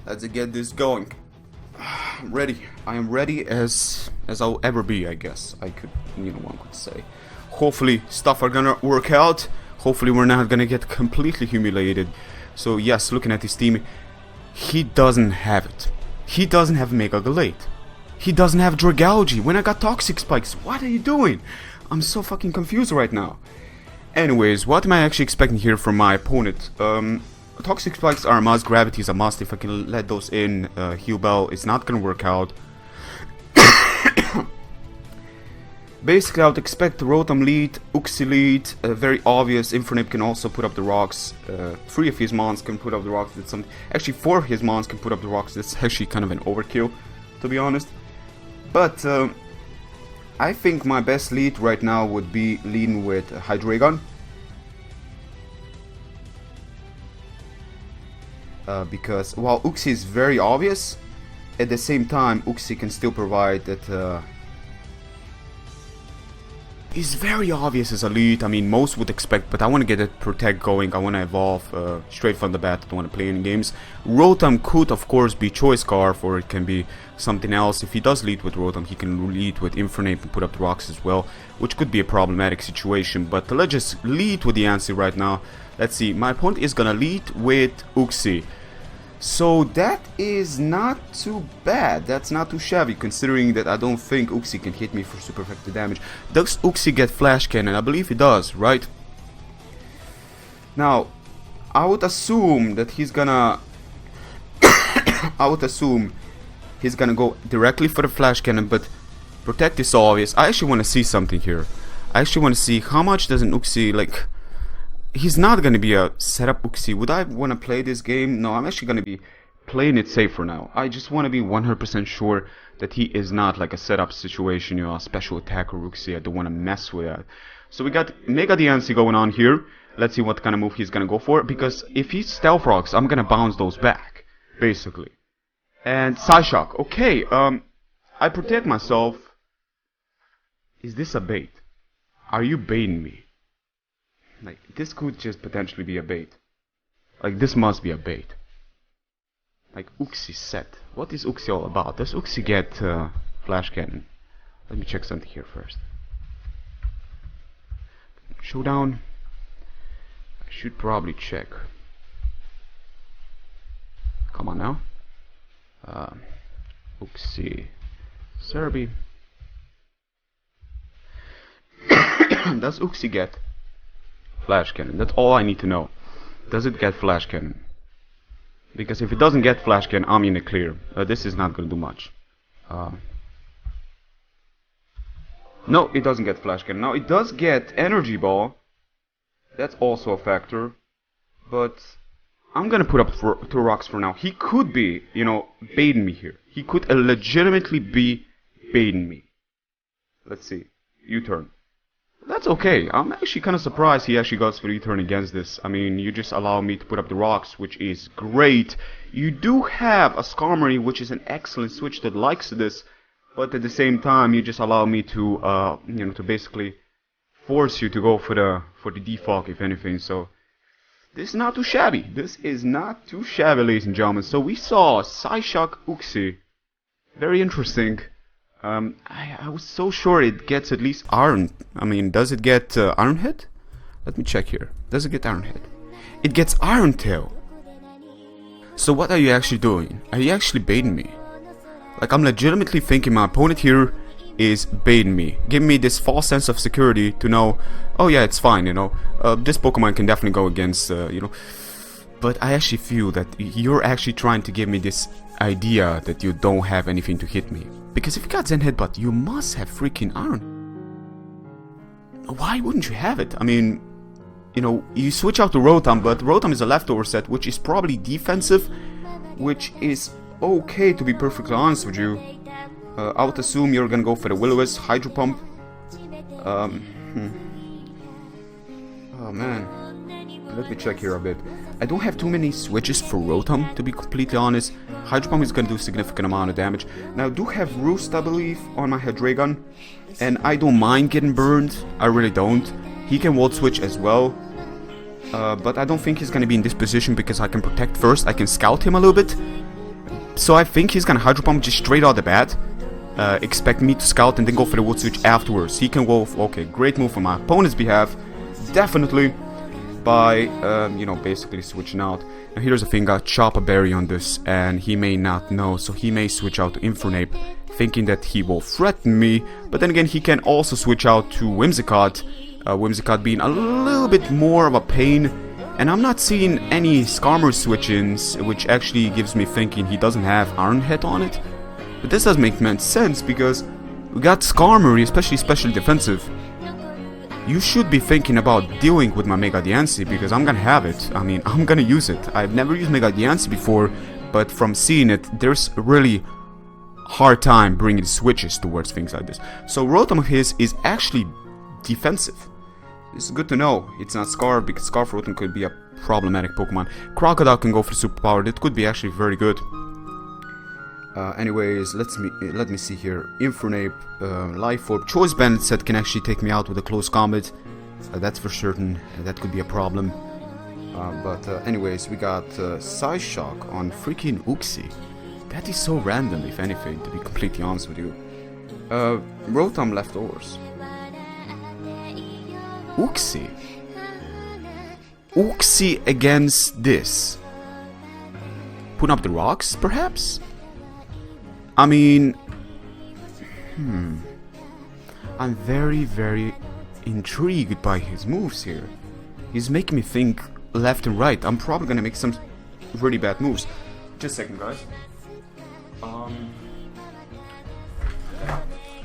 Let's get this going. I'm ready. I am ready as I'll ever be, I guess. One could say. Hopefully stuff are gonna work out. Hopefully we're not gonna get completely humiliated. So yes, looking at his team, he doesn't have it. He doesn't have Mega Galate. He doesn't have Dragalge. When I got Toxic Spikes, what are you doing? I'm so fucking confused right now. Anyways, what am I actually expecting here from my opponent? Toxic Spikes are a must, Gravity is a must. If I can let those in, Heal Bell is not gonna work out. Basically, I would expect Rotom lead, Uxie lead, very obvious. Infernape can also put up the rocks. 3 of his mons can put up the rocks. Actually, 4 of his mons can put up the rocks. That's actually kind of an overkill, to be honest. But I think my best lead right now would be leading with Hydreigon. Because while Uxie is very obvious, at the same time Uxie can still provide that is very obvious as a lead. I mean, most would expect, but I want to get that Protect going. I want to evolve straight from the bat. I don't want to play any games. Rotom could of course be Choice Scarf, or it can be something else. If he does lead with Rotom, he can lead with Infernape and put up the rocks as well, which could be a problematic situation. But let's just lead with the Yancy right now. Let's see, my opponent is gonna lead with Uxie. So that is not too bad, that's not too shabby, considering that I don't think Uxie can hit me for super effective damage. Does Uxie get Flash Cannon? I believe he does, right? Now, I would assume that he's gonna... I would assume he's gonna go directly for the Flash Cannon, but Protect is obvious. I actually want to see something here. I actually want to see how much does an Uxie, like... He's not going to be a setup Uxie. Would I want to play this game? No, I'm actually going to be playing it safe for now. I just want to be 100% sure that he is not like a setup situation, a special attacker Uxie. I don't want to mess with that. So we got Mega DNC going on here. Let's see what kind of move he's going to go for. Because if he Stealth Rocks, I'm going to bounce those back, basically. And Psyshock. Okay, I protect myself. Is this a bait? Are you baiting me? Like, this could just potentially be a bait. Like, this must be a bait. Like, Uxie set. What is Uxie all about? Does Uxie get Flash Cannon? Let me check something here first. Showdown. I should probably check. Come on now. Uxie. Serbi. Does Uxie get Flash Cannon? That's all I need to know. Does it get Flash Cannon? Because if it doesn't get Flash Cannon, I'm in the clear. This is not going to do much. No, it doesn't get Flash Cannon. Now, it does get Energy Ball. That's also a factor. But I'm going to put up 2 rocks for now. He could be, baiting me here. He could legitimately be baiting me. Let's see. U-turn. That's okay. I'm actually kind of surprised he actually goes for the U-turn against this. I mean, you just allow me to put up the rocks, which is great. You do have a Skarmory, which is an excellent switch that likes this, but at the same time, you just allow me to, to basically force you to go for the defog, if anything. So this is not too shabby. This is not too shabby, ladies and gentlemen. So we saw Psyshock Uxie. Very interesting. I was so sure it gets at least Iron. I mean, does it get Iron Head? Let me check here. Does it get Iron Head? It gets Iron Tail. So what are you actually doing? Are you actually baiting me? Like, I'm legitimately thinking my opponent here is baiting me. Giving me this false sense of security to know, oh yeah, it's fine, this Pokemon can definitely go against, But I actually feel that you're actually trying to give me this idea that you don't have anything to hit me. Because if you got Zen Headbutt, you must have freaking Iron. Why wouldn't you have it? I mean, you switch out to Rotom, but Rotom is a leftover set, which is probably defensive, which is okay, to be perfectly honest with you. I would assume you're gonna go for the Will-O-Wisp, Hydro Pump. Oh man. Let me check here a bit. I don't have too many switches for Rotom, to be completely honest. Hydro Pump is going to do a significant amount of damage. Now, I do have Roost, I believe, on my Hydreigon. And I don't mind getting burned. I really don't. He can Volt Switch as well. But I don't think he's going to be in this position because I can Protect first. I can Scout him a little bit. So I think he's gonna Hydro Pump just straight out the bat. Expect me to scout and then go for the Wood Switch afterwards. He can go, okay, great move on my opponent's behalf. Definitely. By, you know, basically switching out. Now here's the thing, got Chop a Berry on this, and he may not know, so he may switch out to Infernape, thinking that he will threaten me, but then again he can also switch out to Whimsicott, Whimsicott being a little bit more of a pain, and I'm not seeing any Skarmory switch-ins, which actually gives me thinking he doesn't have Iron Head on it. But this does make sense, because we got Skarmory, especially special defensive. You should be thinking about dealing with my Mega Diancie, because I'm gonna have it. I mean, I'm gonna use it. I've never used Mega Diancie before, but from seeing it, there's a really hard time bringing switches towards things like this. So Rotom of his is actually defensive. This is good to know. It's not Scarf, because Scarf Rotom could be a problematic Pokemon. Crocodile can go for Superpower. That could be actually very good. Anyways, let me see here. Infernape, Life Orb, Choice Bandit set can actually take me out with a close combat. That's for certain. That could be a problem. But anyways, we got Psyshock on freaking Uxie. That is so random, if anything, to be completely honest with you. Rotom leftovers. Uxie. Uxie against this. Put up the rocks, perhaps? I mean, I'm very, very intrigued by his moves here. He's making me think left and right. I'm probably gonna make some really bad moves. Just a second, guys.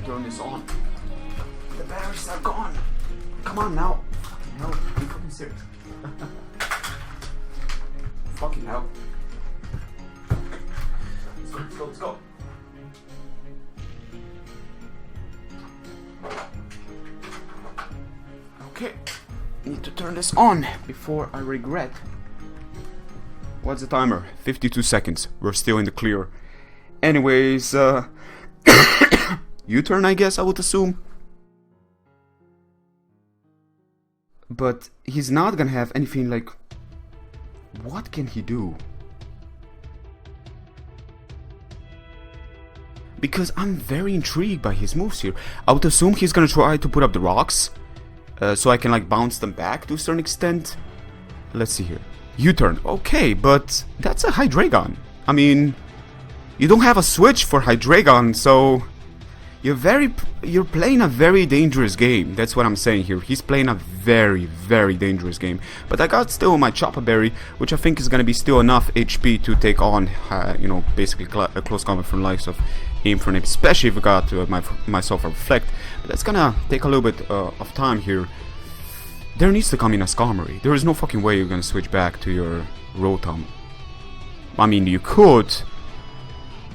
Turn this on. The batteries are gone. Come on now. Fucking hell. Are you fucking serious? Fucking hell. Let's go, let's go. Okay, need to turn this on before I regret. What's the timer? 52 seconds. We're still in the clear. Anyways, U-turn, I guess, I would assume. But he's not gonna have anything like... What can he do? Because I'm very intrigued by his moves here. I would assume he's gonna try to put up the rocks. So I can like bounce them back to a certain extent. Let's see here. U-turn. Okay, but that's a Hydreigon. I mean, you don't have a switch for Hydreigon, so you're playing a very dangerous game. That's what I'm saying here. He's playing a very, very dangerous game. But I got still my Chopper Berry, which I think is gonna be still enough HP to take on, you know, basically a close combat from the likes of Infernape, especially if I got myself a Reflect. But that's gonna take a little bit of time here. There needs to come in a Skarmory. There is no fucking way you're gonna switch back to your Rotom. I mean, you could,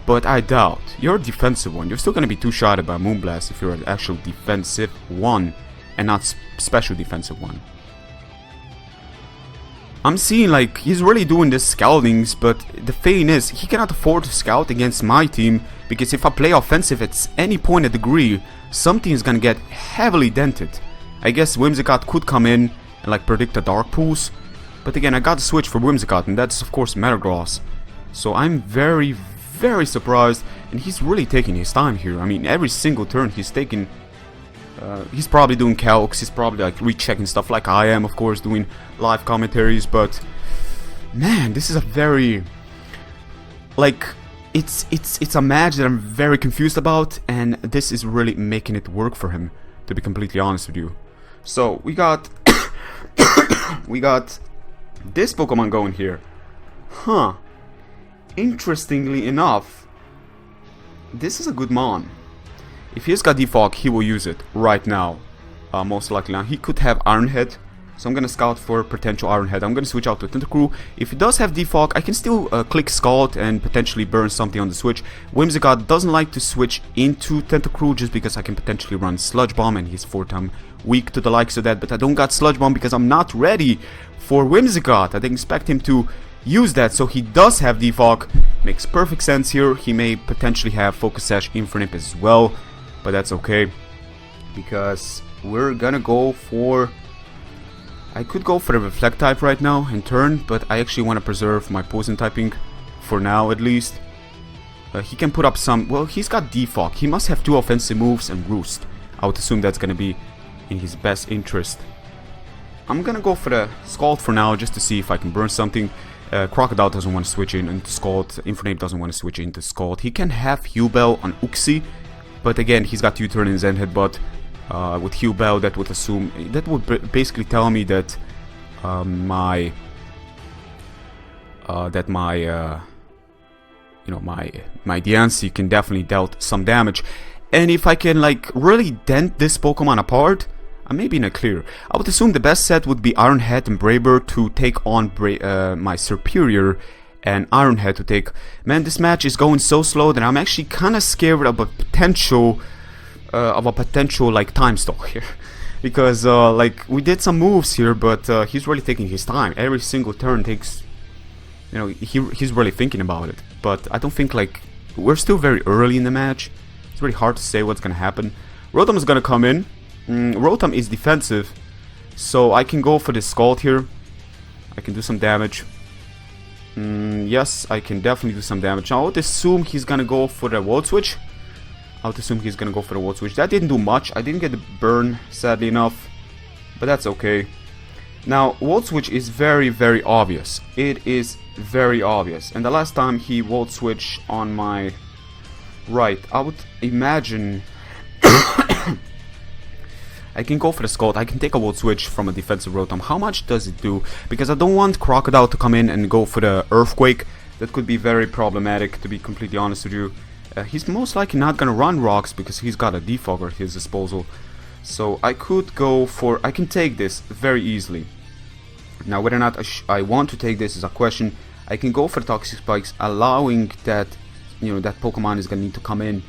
but I doubt. You're a defensive one. You're still gonna be two-shotted by Moonblast if you're an actual defensive one and not special defensive one. I'm seeing like he's really doing this scoutings, but the thing is he cannot afford to scout against my team, because if I play offensive at any point of degree, something is gonna get heavily dented. I guess Whimsicott could come in and like predict the Dark Pools, but again I got to switch for Whimsicott, and that's of course Metagross. So I'm very, very surprised, and he's really taking his time here. I mean, every single turn he's taking. He's probably doing calcs, he's probably like rechecking stuff like I am, of course, doing live commentaries, but man, this is a very, like, it's a match that I'm very confused about, and this is really making it work for him, to be completely honest with you. So we got we got this Pokemon going here. Huh. Interestingly enough, this is a good Mon. If he's got Defog, he will use it right now. Most likely. Now, he could have Iron Head, so I'm gonna scout for potential Iron Head. I'm gonna switch out to Tentacruel. If he does have Defog, I can still click Scald and potentially burn something on the switch. Whimsicott doesn't like to switch into Tentacruel just because I can potentially run Sludge Bomb, and he's 4-time weak to the likes of that. But I don't got Sludge Bomb because I'm not ready for Whimsicott. I didn't expect him to use that, so he does have Defog. Makes perfect sense here. He may potentially have Focus Sash Infernape as well, but that's okay, because we're gonna go for... I could go for the Reflect type right now in turn, but I actually want to preserve my Poison typing for now at least. He can put up some... Well, he's got Defog. He must have 2 offensive moves and Roost. I would assume that's going to be in his best interest. I'm going to go for the Scald for now, just to see if I can burn something. Crocodile doesn't want to switch in into Scald. Infernape doesn't want to switch into Scald. He can have Hubel on Uxie, but again, he's got U-turn in Zen Headbutt. With Hubel, that would assume... That would basically tell me that my DNC can definitely dealt some damage. And if I can like really dent this Pokemon apart, I may be in a clear. I would assume the best set would be Iron Head and Braber to take on my Superior, and Iron Head to take... Man, this match is going so slow that I'm actually kind of scared of a potential like time stall here. Because like we did some moves here, but he's really taking his time. Every single turn takes... You know, he's really thinking about it. But I don't think like... We're still very early in the match. It's really hard to say what's gonna happen. Rotom is gonna come in. Rotom is defensive, so I can go for this Scald here. I can do some damage. Yes, I can definitely do some damage. Now, I would assume he's gonna go for the Volt Switch. That didn't do much. I didn't get the burn, sadly enough, but that's okay. Now, Volt Switch is very, very obvious. It is very obvious. And the last time he Volt Switch on my right, I would imagine... I can go for the Scald. I can take a Volt Switch from a defensive Rotom. How much does it do? Because I don't want Crocodile to come in and go for the Earthquake. That could be very problematic, to be completely honest with you. He's most likely not gonna run Rocks because he's got a Defogger at his disposal. So I could go for... I can take this very easily. Now, whether or not I want to take this is a question. I can go for Toxic Spikes, allowing that, you know, that Pokemon is gonna need to come in.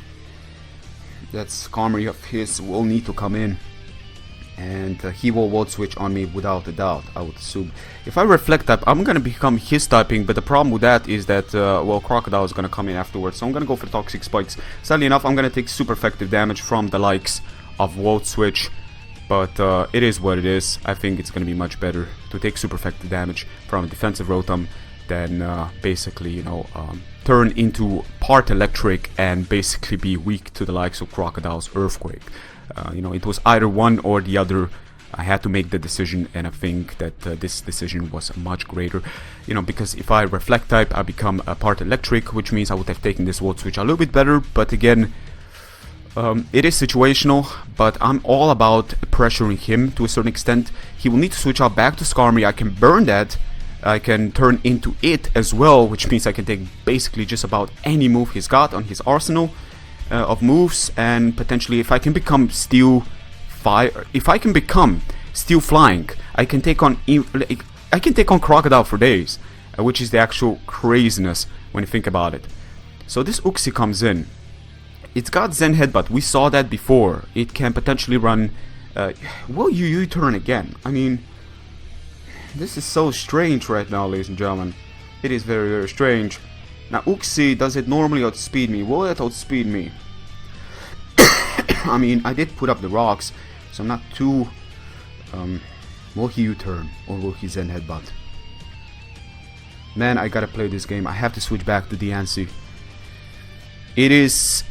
That Skarmory of his will need to come in. And he will Volt Switch on me without a doubt, I would assume. If I Reflect type, I'm gonna become his typing, but the problem with that is that, well, Crocodile is gonna come in afterwards. So I'm gonna go for Toxic Spikes. Sadly enough, I'm gonna take super effective damage from the likes of Volt Switch. But it is what it is. I think it's gonna be much better to take super effective damage from a defensive Rotom than basically, you know, turn into part electric and basically be weak to the likes of Crocodile's Earthquake. You know, it was either one or the other. I had to make the decision, and I think that this decision was much greater. You know, because if I Reflect type, I become a part electric, which means I would have taken this Volt Switch a little bit better. But again, it is situational, but I'm all about pressuring him to a certain extent. He will need to switch out back to Skarmory. I can burn that. I can turn into it as well, which means I can take basically just about any move he's got on his arsenal of moves, and potentially if I can become Steel Fire, if I can become Steel Flying, I can take on Crocodile for days, which is the actual craziness when you think about it. So this Uxie comes in. It's got Zen Headbutt. We saw that before. It can potentially run. Will you U-turn again? I mean, this is so strange right now, ladies and gentlemen. It is very, very strange. Now, Uxie, does it normally outspeed me? Will it outspeed me? I mean, I did put up the rocks, so I'm not too... will he U-turn, or will he Zen Headbutt? Man, I gotta play this game. I have to switch back to DNC. It is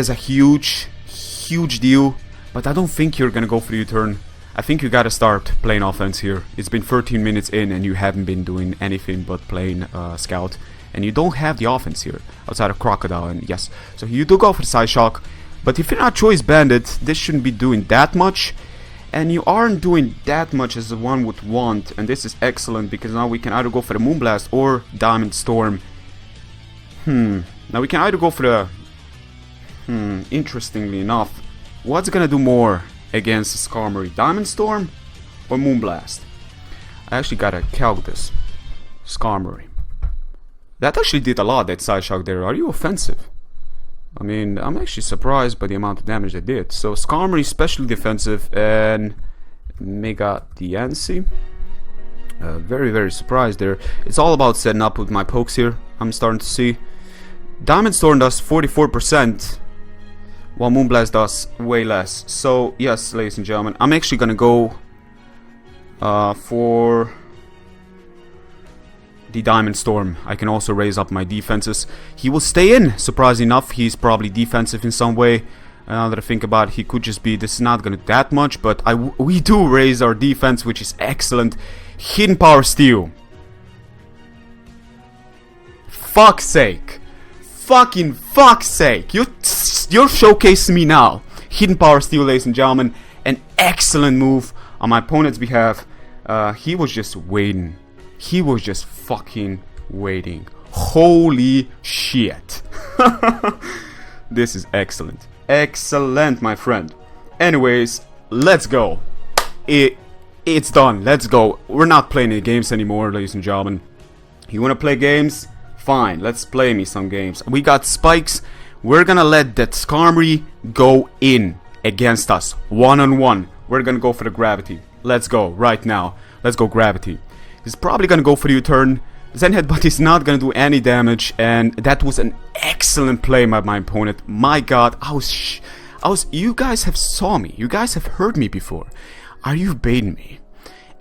a huge, huge deal, but I don't think you're gonna go for the U-turn. I think you gotta start playing offense here. It's been 13 minutes in, and you haven't been doing anything but playing Scout. And you don't have the offense here, outside of Crocodile, and yes. So you do go for the Psyshock, but if you're not Choice Bandit, this shouldn't be doing that much. And you aren't doing that much as one would want, and this is excellent, because now we can either go for the Moonblast or Diamond Storm. Now we can either go for the... interestingly enough, what's gonna do more against Skarmory? Diamond Storm or Moonblast? I actually gotta calc this. Skarmory. That actually did a lot, that Psyshock there. Are you offensive? I mean, I'm actually surprised by the amount of damage they did. So Skarmory especially defensive, and Mega DNC. Very, very surprised there. It's all about setting up with my pokes here, I'm starting to see. Diamond Storm does 44%, while Moonblast does way less. So, yes, ladies and gentlemen, I'm actually gonna go for the Diamond Storm. I can also raise up my defenses. He will stay in, surprisingly enough. He's probably defensive in some way. Now that I think about it, he could just be, this is not gonna do that much, but we do raise our defense, which is excellent. Hidden Power Steel. Fuck's sake. Fucking fuck's sake. You're showcasing me now. Hidden Power Steel, ladies and gentlemen. An excellent move on my opponent's behalf. He was just waiting. He was just fucking waiting. Holy shit. This is excellent. Excellent, my friend. Anyways, let's go. It's done. Let's go. We're not playing any games anymore, ladies and gentlemen. You wanna play games? Fine, let's play me some games. We got spikes. We're gonna let that Skarmory go in against us. One-on-one. We're gonna go for the gravity. Let's go, right now. Let's go gravity. He's probably gonna go for the U-turn. Zen Headbutt is not gonna do any damage, and that was an excellent play by my opponent. My god, you guys have saw me. You guys have heard me before. Are you baiting me?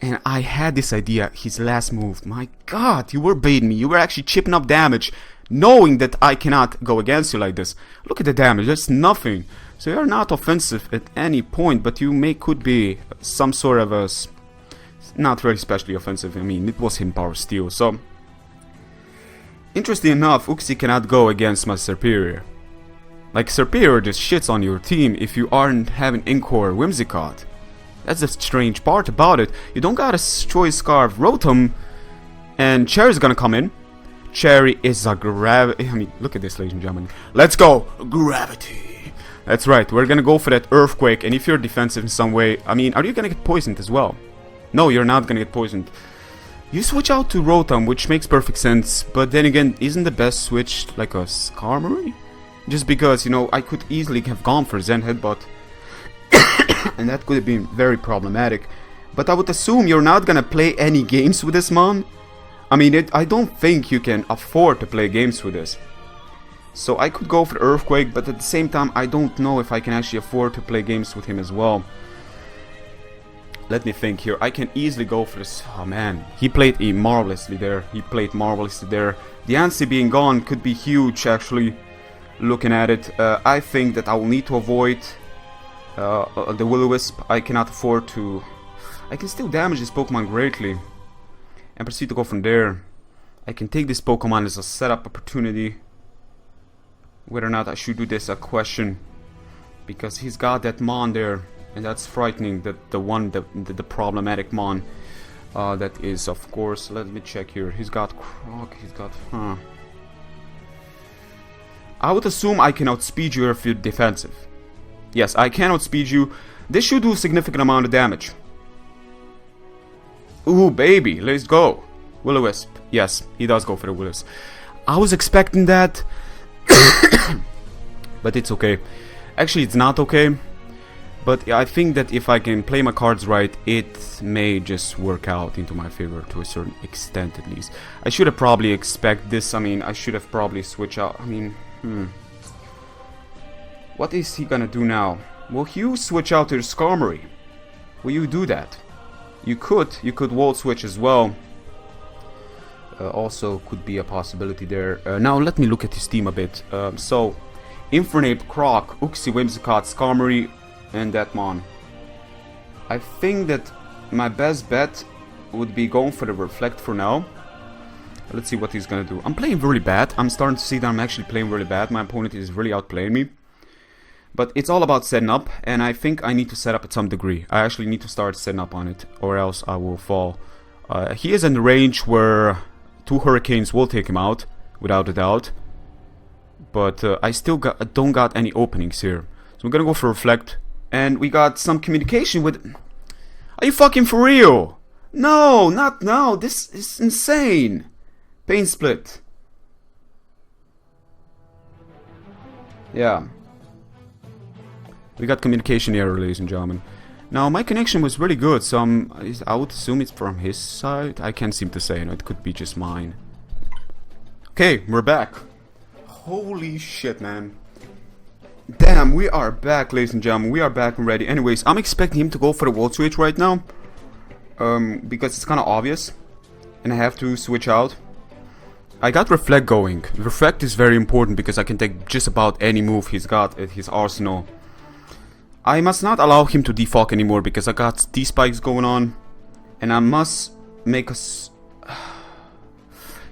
And I had this idea, his last move. My god, you were baiting me. You were actually chipping up damage, knowing that I cannot go against you like this. Look at the damage, that's nothing. So you're not offensive at any point, but you could be some sort of a... not really especially offensive. I mean, it was him Power Steel, so... Interesting enough, Uxie cannot go against my Superior. Like, Superior just shits on your team if you aren't having Inkor Whimsicott. That's the strange part about it. You don't got a Choice Scarf Rotom, and Cherry's gonna come in. Cherry is a gravity. I mean, look at this, ladies and gentlemen. Let's go! Gravity! That's right, we're gonna go for that Earthquake, and if you're defensive in some way, I mean, are you gonna get poisoned as well? No, you're not gonna get poisoned. You switch out to Rotom, which makes perfect sense, but then again, isn't the best switch like a Skarmory? Just because, you know, I could easily have gone for Zen Headbutt. And that could have been very problematic. But I would assume you're not gonna play any games with this Mon. I mean, I don't think you can afford to play games with this. So I could go for the Earthquake, but at the same time, I don't know if I can actually afford to play games with him as well. Let me think here. I can easily go for this. Oh man, he played marvelously there. He played marvelously there. The Ansi being gone could be huge, actually. Looking at it, I think that I will need to avoid the Will-O-Wisp. I cannot afford to... I can still damage this Pokemon greatly and proceed to go from there. I can take this Pokemon as a setup opportunity. Whether or not I should do this, a question, because he's got that Mon there, and that's frightening. The problematic Mon. That is, of course. Let me check here. He's got Croc. He's got. I would assume I can outspeed you if you're defensive. Yes, I can outspeed you. This should do a significant amount of damage. Ooh, baby, let's go. Will-O-Wisp. Yes, he does go for the Will-O-Wisp. I was expecting that. But it's okay. Actually, it's not okay. But I think that if I can play my cards right, it may just work out into my favor to a certain extent at least. I should have probably expect this. I mean, I should have probably switched out. I mean, What is he gonna do now? Will you switch out to the Skarmory? Will you do that? You could wall switch as well. Also could be a possibility there. Now let me look at his team a bit. So, Infernape, Croc, Uxie, Whimsicott, Skarmory, and that Mon. I think that my best bet would be going for the Reflect for now. Let's see what he's gonna do. I'm playing really bad. I'm starting to see that I'm actually playing really bad. My opponent is really outplaying me. But it's all about setting up, and I think I need to set up at some degree. I actually need to start setting up on it, or else I will fall. He is in the range where 2 Hurricanes will take him out, without a doubt. But I still don't got any openings here. So we're gonna go for Reflect. And we got some communication with... Are you fucking for real? No, not now. This is insane. Pain Split. Yeah. We got communication error, ladies and gentlemen. Now, my connection was really good, so I would assume it's from his side. I can't seem to say, it could be just mine. Okay, we're back. Holy shit, man. Damn, we are back, ladies and gentlemen. We are back and ready. Anyways, I'm expecting him to go for the wall switch right now. Because it's kind of obvious. And I have to switch out. I got Reflect going. Reflect is very important because I can take just about any move he's got at his arsenal. I must not allow him to defog anymore because I got D-spikes going on. And I must make us...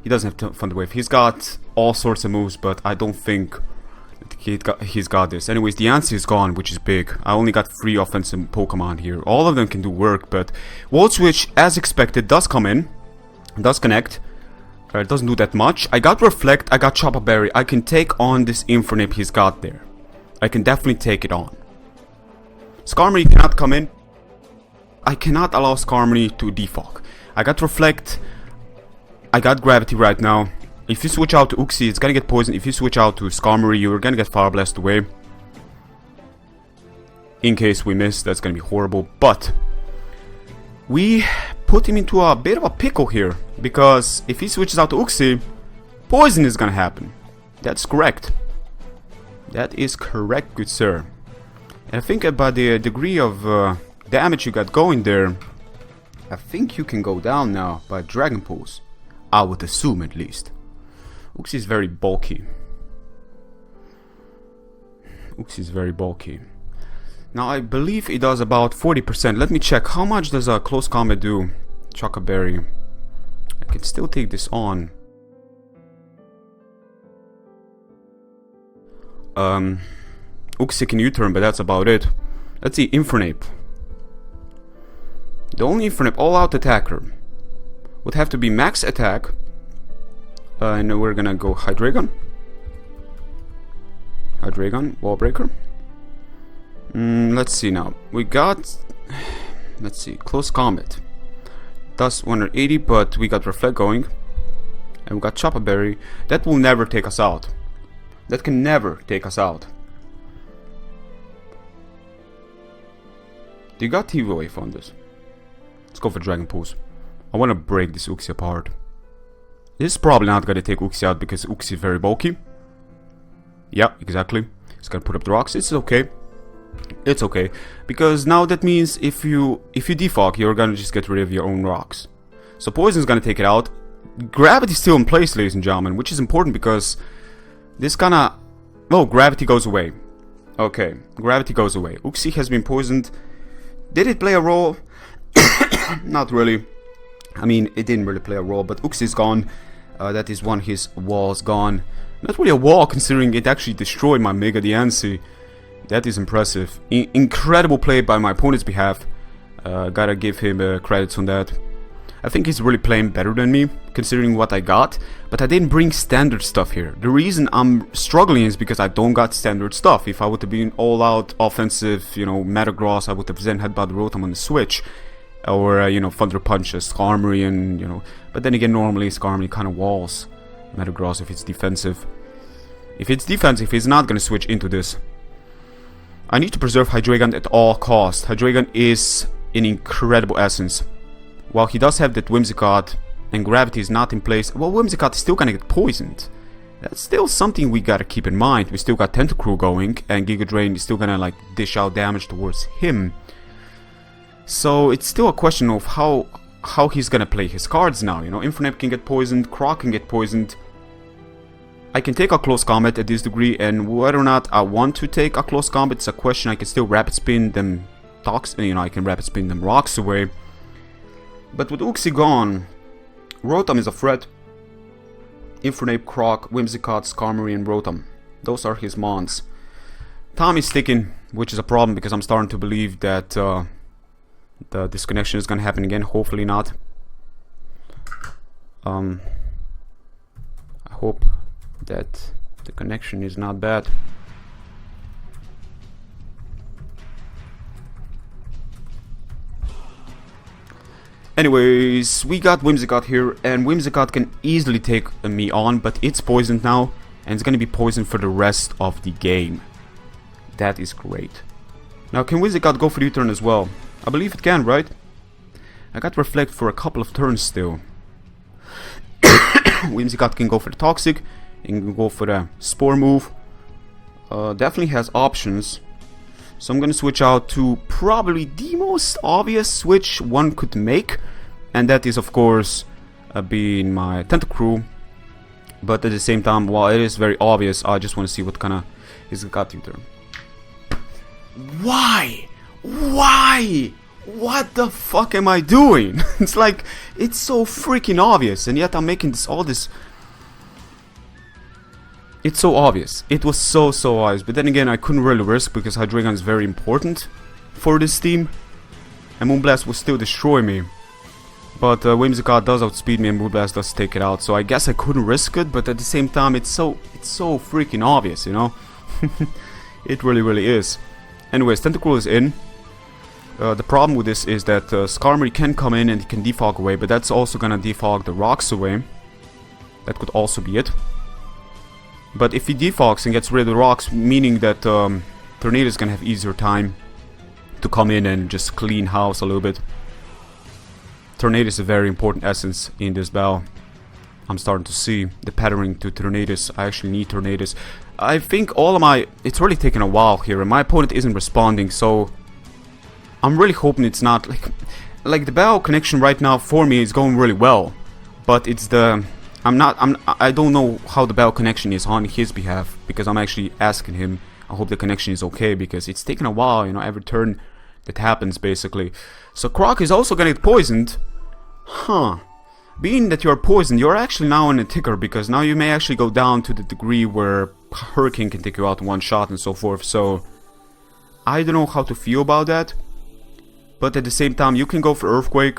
He doesn't have Thunder Wave. He's got all sorts of moves, but I don't think he's got this. Anyways, the answer is gone, which is big. I only got 3 offensive Pokemon here. All of them can do work, but Volt Switch, as expected, does come in. Does connect. It doesn't do that much. I got Reflect, I got Choppa Berry. I can take on this Infernape he's got there. I can definitely take it on. Skarmory cannot come in. I cannot allow Skarmory to defog. I got Reflect. I got Gravity right now. If you switch out to Uxie, it's gonna get poisoned. If you switch out to Skarmory, you're gonna get Fire Blast away. In case we miss, that's gonna be horrible. But we put him into a bit of a pickle here. Because if he switches out to Uxie, poison is gonna happen. That's correct. That is correct, good sir. And I think about the degree of damage you got going there, I think you can go down now by Dragon Pulse. I would assume, at least. Uxie is very bulky. Uxie is very bulky. Now I believe it does about 40%. Let me check. How much does a close combat do? Choppa Berry. I can still take this on. Uxie can U-turn, but that's about it. Let's see, Infernape. The only Infernape all-out attacker would have to be max attack. And we're gonna go Hydreigon. Hydreigon, Wall Breaker. Let's see now. We got... Let's see, Close Combat. Does 180, but we got Reflect going. And we got Choppa Berry. That will never take us out. That can never take us out. Do you got TV Wave on this? Let's go for Dragon Pulse. I want to break this Uxie apart. This is probably not going to take Uxie out because Uxie is very bulky. Yeah, exactly. It's going to put up the rocks. It's okay. It's okay. Because now that means if you defog, you're going to just get rid of your own rocks. So Poison is going to take it out. Gravity is still in place, ladies and gentlemen, which is important because this kind of... Oh, Gravity goes away. Okay, Gravity goes away. Uxie has been poisoned. Did it play a role? Not really. I mean, it didn't really play a role, but Uxie's gone. That is one of his walls gone. Not really a wall, considering it actually destroyed my Mega Diancie. That is impressive. Incredible play by my opponent's behalf. Gotta give him credits on that. I think he's really playing better than me, considering what I got. But I didn't bring standard stuff here. The reason I'm struggling is because I don't got standard stuff. If I would have been all-out offensive, you know, Metagross, I would have Zen Headbutt Rotom on the Switch. Or, you know, Thunder Punch, Skarmory, and, you know... But then again, normally Skarmory kind of walls Metagross if it's defensive. If it's defensive, he's not going to switch into this. I need to preserve Hydreigon at all costs. Hydreigon is an incredible essence. While he does have that Whimsicott and Gravity is not in place, well, Whimsicott is still gonna get poisoned. That's still something we gotta keep in mind. We still got Tentacruel going, and Giga Drain is still gonna like dish out damage towards him. So it's still a question of how he's gonna play his cards now. You know, Infernape can get poisoned, Croc can get poisoned. I can take a close combat at this degree, and whether or not I want to take a close combat is a question. I can still rapid spin them you know, I can rapid spin them rocks away. But with Uxie gone, Rotom is a threat. Infernape, Croc, Whimsicott, Skarmory, and Rotom. Those are his mons. Tommy's sticking, which is a problem because I'm starting to believe that the disconnection is going to happen again. Hopefully not. I hope that the connection is not bad. Anyways, we got Whimsicott here, and Whimsicott can easily take me on, but it's poisoned now, and it's gonna be poisoned for the rest of the game. That is great. Now, can Whimsicott go for the U-turn as well? I believe it can, right? I got Reflect for a couple of turns still. Whimsicott can go for the Toxic, and can go for the Spore move. Definitely has options. So I'm gonna switch out to probably the most obvious switch one could make, and that is of course being my Tentacruel. But at the same time, while it is very obvious, I just want to see what kind of he's got to there. Why? Why? What the fuck am I doing? It's like, it's so freaking obvious, and yet I'm making this all this. It's so obvious. It was so obvious. But then again, I couldn't really risk because Hydreigon is very important for this team, and Moonblast will still destroy me. But Whimsicott does outspeed me, and Moonblast does take it out. So I guess I couldn't risk it. But at the same time, it's so freaking obvious, you know. It really is. Anyways, Tentacruel is in. The problem with this is that Skarmory can come in and he can defog away, but that's also gonna defog the rocks away. That could also be it. But if he defogs and gets rid of the rocks, meaning that Tornado is gonna have easier time to come in and just clean house a little bit. Tornado is a very important essence in this battle. I'm starting to see the patterning to Tornadus. I actually need Tornadus. I think all of my... It's really taking a while here, and my opponent isn't responding, so... I'm really hoping it's not... Like the battle connection right now for me is going really well. But it's the... I don't know how the battle connection is on his behalf, because I'm actually asking him. I hope the connection is okay, because it's taking a while, you know, every turn that happens, basically. So Croc is also gonna get poisoned. Huh. Being that you're poisoned, you're actually now in a ticker, because now you may actually go down to the degree where Hurricane can take you out in one shot and so forth, so... I don't know how to feel about that. But at the same time, you can go for Earthquake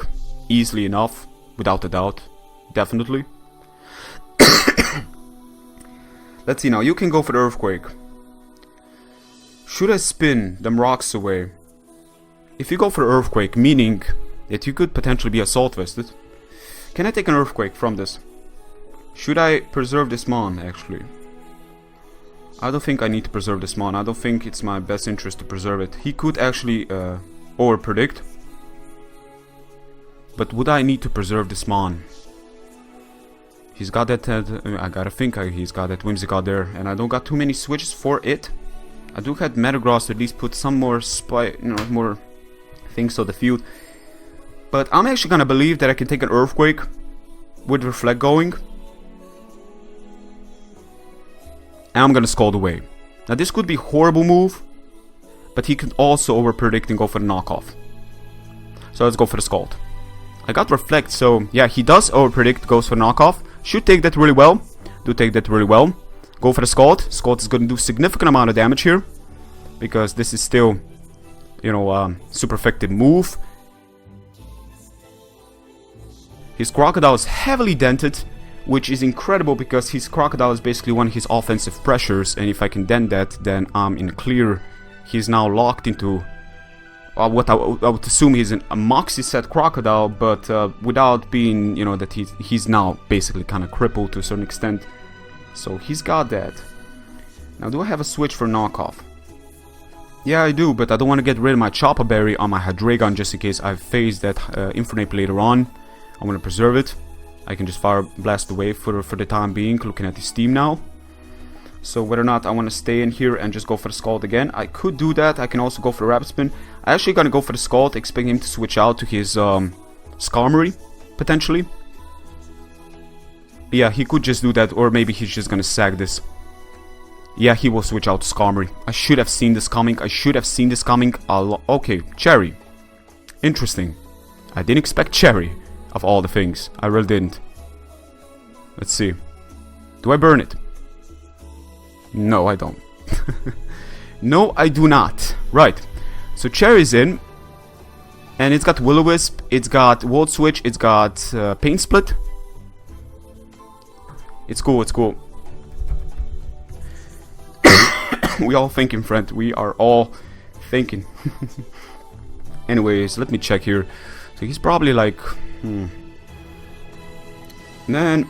easily enough, without a doubt. Definitely. Let's see now, you can go for the Earthquake. Should I spin them rocks away? If you go for Earthquake, meaning that you could potentially be Assault Vested, can I take an Earthquake from this? Should I preserve this Mon, actually? I don't think I need to preserve this Mon. I don't think it's my best interest to preserve it. He could actually over-predict. But would I need to preserve this Mon? He's got that, I gotta think he's got that Whimsicott there, and I don't got too many switches for it. I do have Metagross to at least put some more more things on the field. But I'm actually gonna believe that I can take an Earthquake with Reflect going. And I'm gonna Scald away. Now this could be a horrible move, but he could also over-predict and go for the knockoff. So let's go for the Scald. I got Reflect, so yeah, he does over-predict, goes for knockoff. Should take that really well. Do take that really well. Go for the Scald. Scald is going to do significant amount of damage here, because this is still, you know, super effective move. His Crocodile is heavily dented, which is incredible because his Crocodile is basically one of his offensive pressures, and if I can dent that, then I'm in clear. He's now locked into what I would assume he's a Moxie set Crocodile, but without being, you know, that he's now basically kind of crippled to a certain extent. So he's got that. Now, do I have a switch for knockoff? Yeah, I do, but I don't want to get rid of my Chopper Berry on my Hydreigon just in case I face that Infernape later on. I want to preserve it. I can just Fire Blast away for the time being, looking at his team now. So whether or not I want to stay in here and just go for the Scald again, I could do that. I can also go for the Rapid Spin. I actually gonna go for the Scald, expecting him to switch out to his Skarmory, potentially. Yeah, he could just do that, or maybe he's just gonna sag this. Yeah, he will switch out to Skarmory. I should have seen this coming. Okay, Cherry. Interesting. I didn't expect Cherry, of all the things. I really didn't. Let's see. Do I burn it? No, I don't. No, I do not. Right. So Cherry's in. And it's got Will-O-Wisp. It's got Volt Switch. It's got Pain Split. It's cool, it's cool. We all thinking, friend. We are all thinking. Anyways, let me check here. So he's probably like... Then...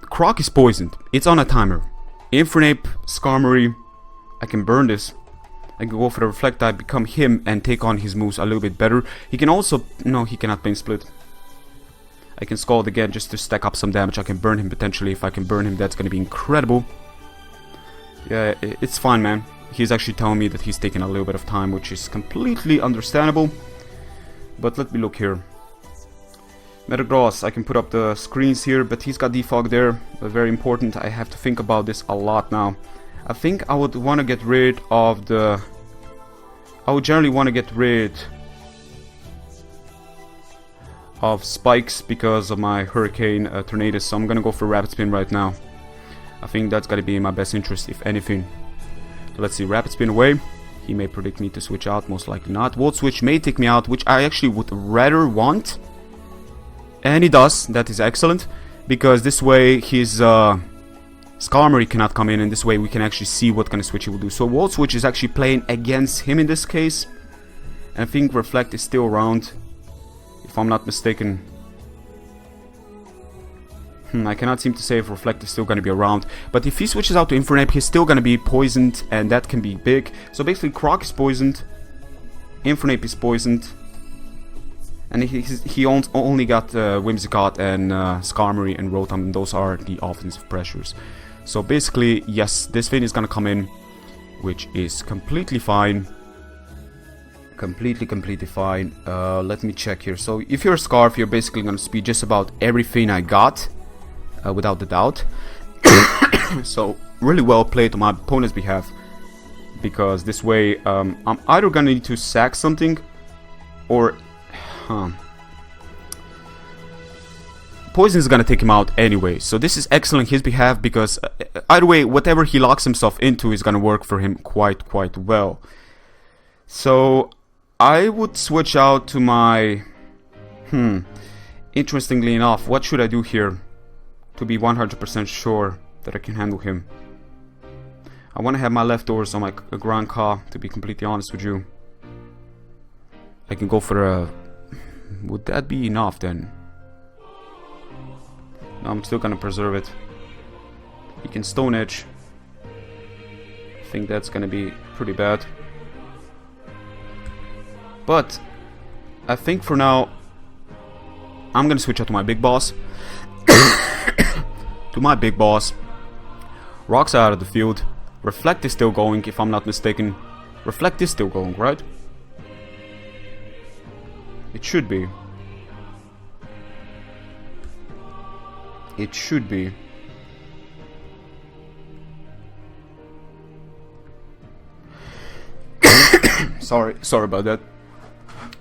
Croc is poisoned. It's on a timer. Infernape, Skarmory. I can burn this. I can go for the Reflect type, become him, and take on his moves a little bit better. He can also... No, he cannot Pain Split. I can Scald again just to stack up some damage. I can burn him potentially. If I can burn him, that's going to be incredible. Yeah, it's fine, man. He's actually telling me that he's taking a little bit of time, which is completely understandable. But let me look here. Metagross, I can put up the screens here, but he's got defog there. Very important. I have to think about this a lot now. I think I would want to get rid of the... I would generally want to get rid of spikes because of my Hurricane Tornadus, so I'm gonna go for Rapid Spin right now. I think that's gotta be in my best interest, if anything. So let's see, Rapid Spin away. He may predict me to switch out, most likely not. Volt Switch may take me out, which I actually would rather want. And he does, that is excellent. Because this way his Skarmory cannot come in, and this way we can actually see what kind of switch he will do. So Volt Switch is actually playing against him in this case. And I think Reflect is still around, if I'm not mistaken. I cannot seem to say if Reflect is still going to be around. But if he switches out to Infernape, he's still going to be poisoned, and that can be big. So basically, Croc is poisoned, Infernape is poisoned, and he only got Whimsicott and Skarmory and Rotom, and those are the offensive pressures. So basically, yes, this thing is going to come in, which is completely fine. Completely fine. Let me check here. So if you're a Scarf, you're basically going to speed just about everything I got. Without the doubt. So really well played on my opponent's behalf, because this way I'm either gonna need to sack something or Poison is gonna take him out anyway, so this is excellent on his behalf, because either way whatever he locks himself into is gonna work for him quite well. So I would switch out to my interestingly enough, what should I do here to be 100% sure that I can handle him? I want to have my leftovers on my Grand Ka, to be completely honest with you. I can go for a... Would that be enough then? No, I'm still gonna preserve it. He can Stone Edge. I think that's gonna be pretty bad. But I think for now I'm gonna switch out to my big boss. To my big boss. Rocks are out of the field. Reflect is still going, if I'm not mistaken. Reflect is still going, right? It should be. It should be. Sorry about that.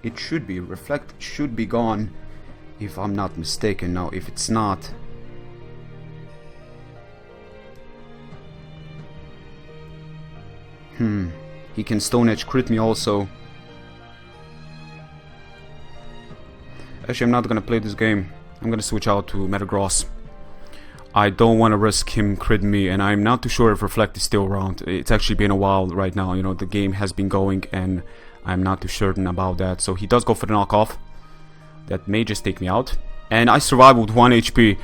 It should be. Reflect should be gone, if I'm not mistaken. Now, if it's not... He can Stone Edge crit me also. Actually, I'm not gonna play this game. I'm gonna switch out to Metagross. I don't want to risk him crit me, and I'm not too sure if Reflect is still around. It's actually been a while right now, you know, the game has been going, and I'm not too certain about that. So he does go for the knockoff. That may just take me out. And I survived with 1 HP.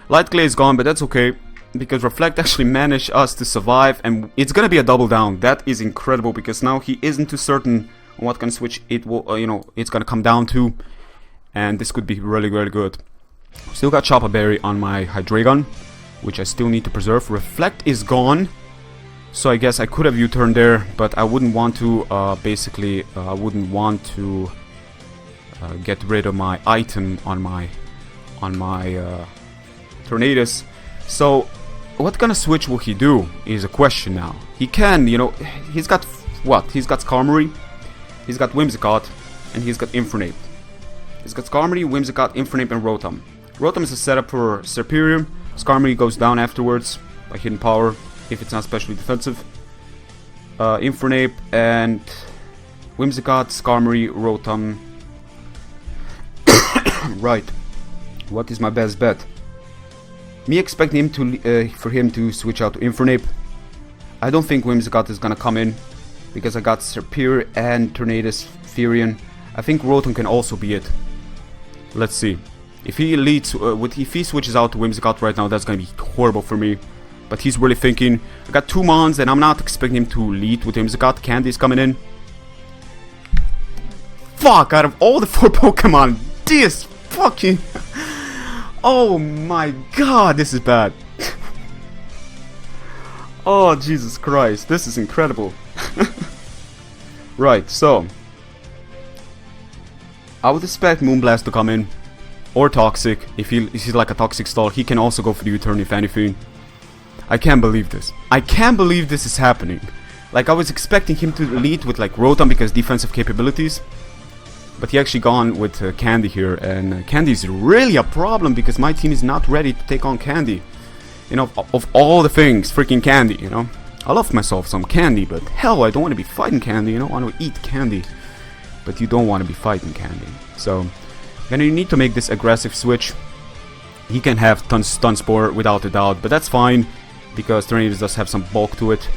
Light Clay is gone, but that's okay, because Reflect actually managed us to survive, and it's gonna be a double down. That is incredible, because now he isn't too certain on what kind of switch it will, you know, it's gonna come down to, and this could be really good. Still got Chopper Berry on my Hydreigon, which I still need to preserve. Reflect is gone, so I guess I could have U-turned there, but I wouldn't want to. Basically, I wouldn't want to get rid of my item on my Tornadus. So what kind of switch will he do is a question now. He can, you know, he's got what? He's got Skarmory, he's got Whimsicott, and he's got Infernape. He's got Skarmory, Whimsicott, Infernape, and Rotom. Rotom is a setup for Serperior. Skarmory goes down afterwards by hidden power if it's not specially defensive. Infernape and Whimsicott, Skarmory, Rotom. Right. What is my best bet? Me expecting him to for him to switch out to Infernape. I don't think Whimsicott is gonna come in, because I got Serperior and Tornadus Furion. I think Rotom can also be it. Let's see. If he leads, if he switches out to Whimsicott right now, that's gonna be horrible for me. But he's really thinking. I got 2 Mons, and I'm not expecting him to lead with Whimsicott. Candy's coming in. Fuck! Out of all the 4 Pokemon, this fucking... Oh my god, this is bad. Oh, Jesus Christ, this is incredible. Right, so I would expect Moonblast to come in, or Toxic. If he's like a Toxic stall, he can also go for the U-turn if anything. I can't believe this. I can't believe this is happening. Like, I was expecting him to lead with like Rotom because defensive capabilities. But he actually gone with Candy here, and Candy is really a problem because my team is not ready to take on Candy. You know, of all the things, freaking Candy, you know. I love myself some Candy, but hell, I don't want to be fighting Candy, you know. I want to eat Candy, but you don't want to be fighting Candy. So, then you need to make this aggressive switch. He can have Stun Spore without a doubt, but that's fine because Tornadus does have some bulk to it.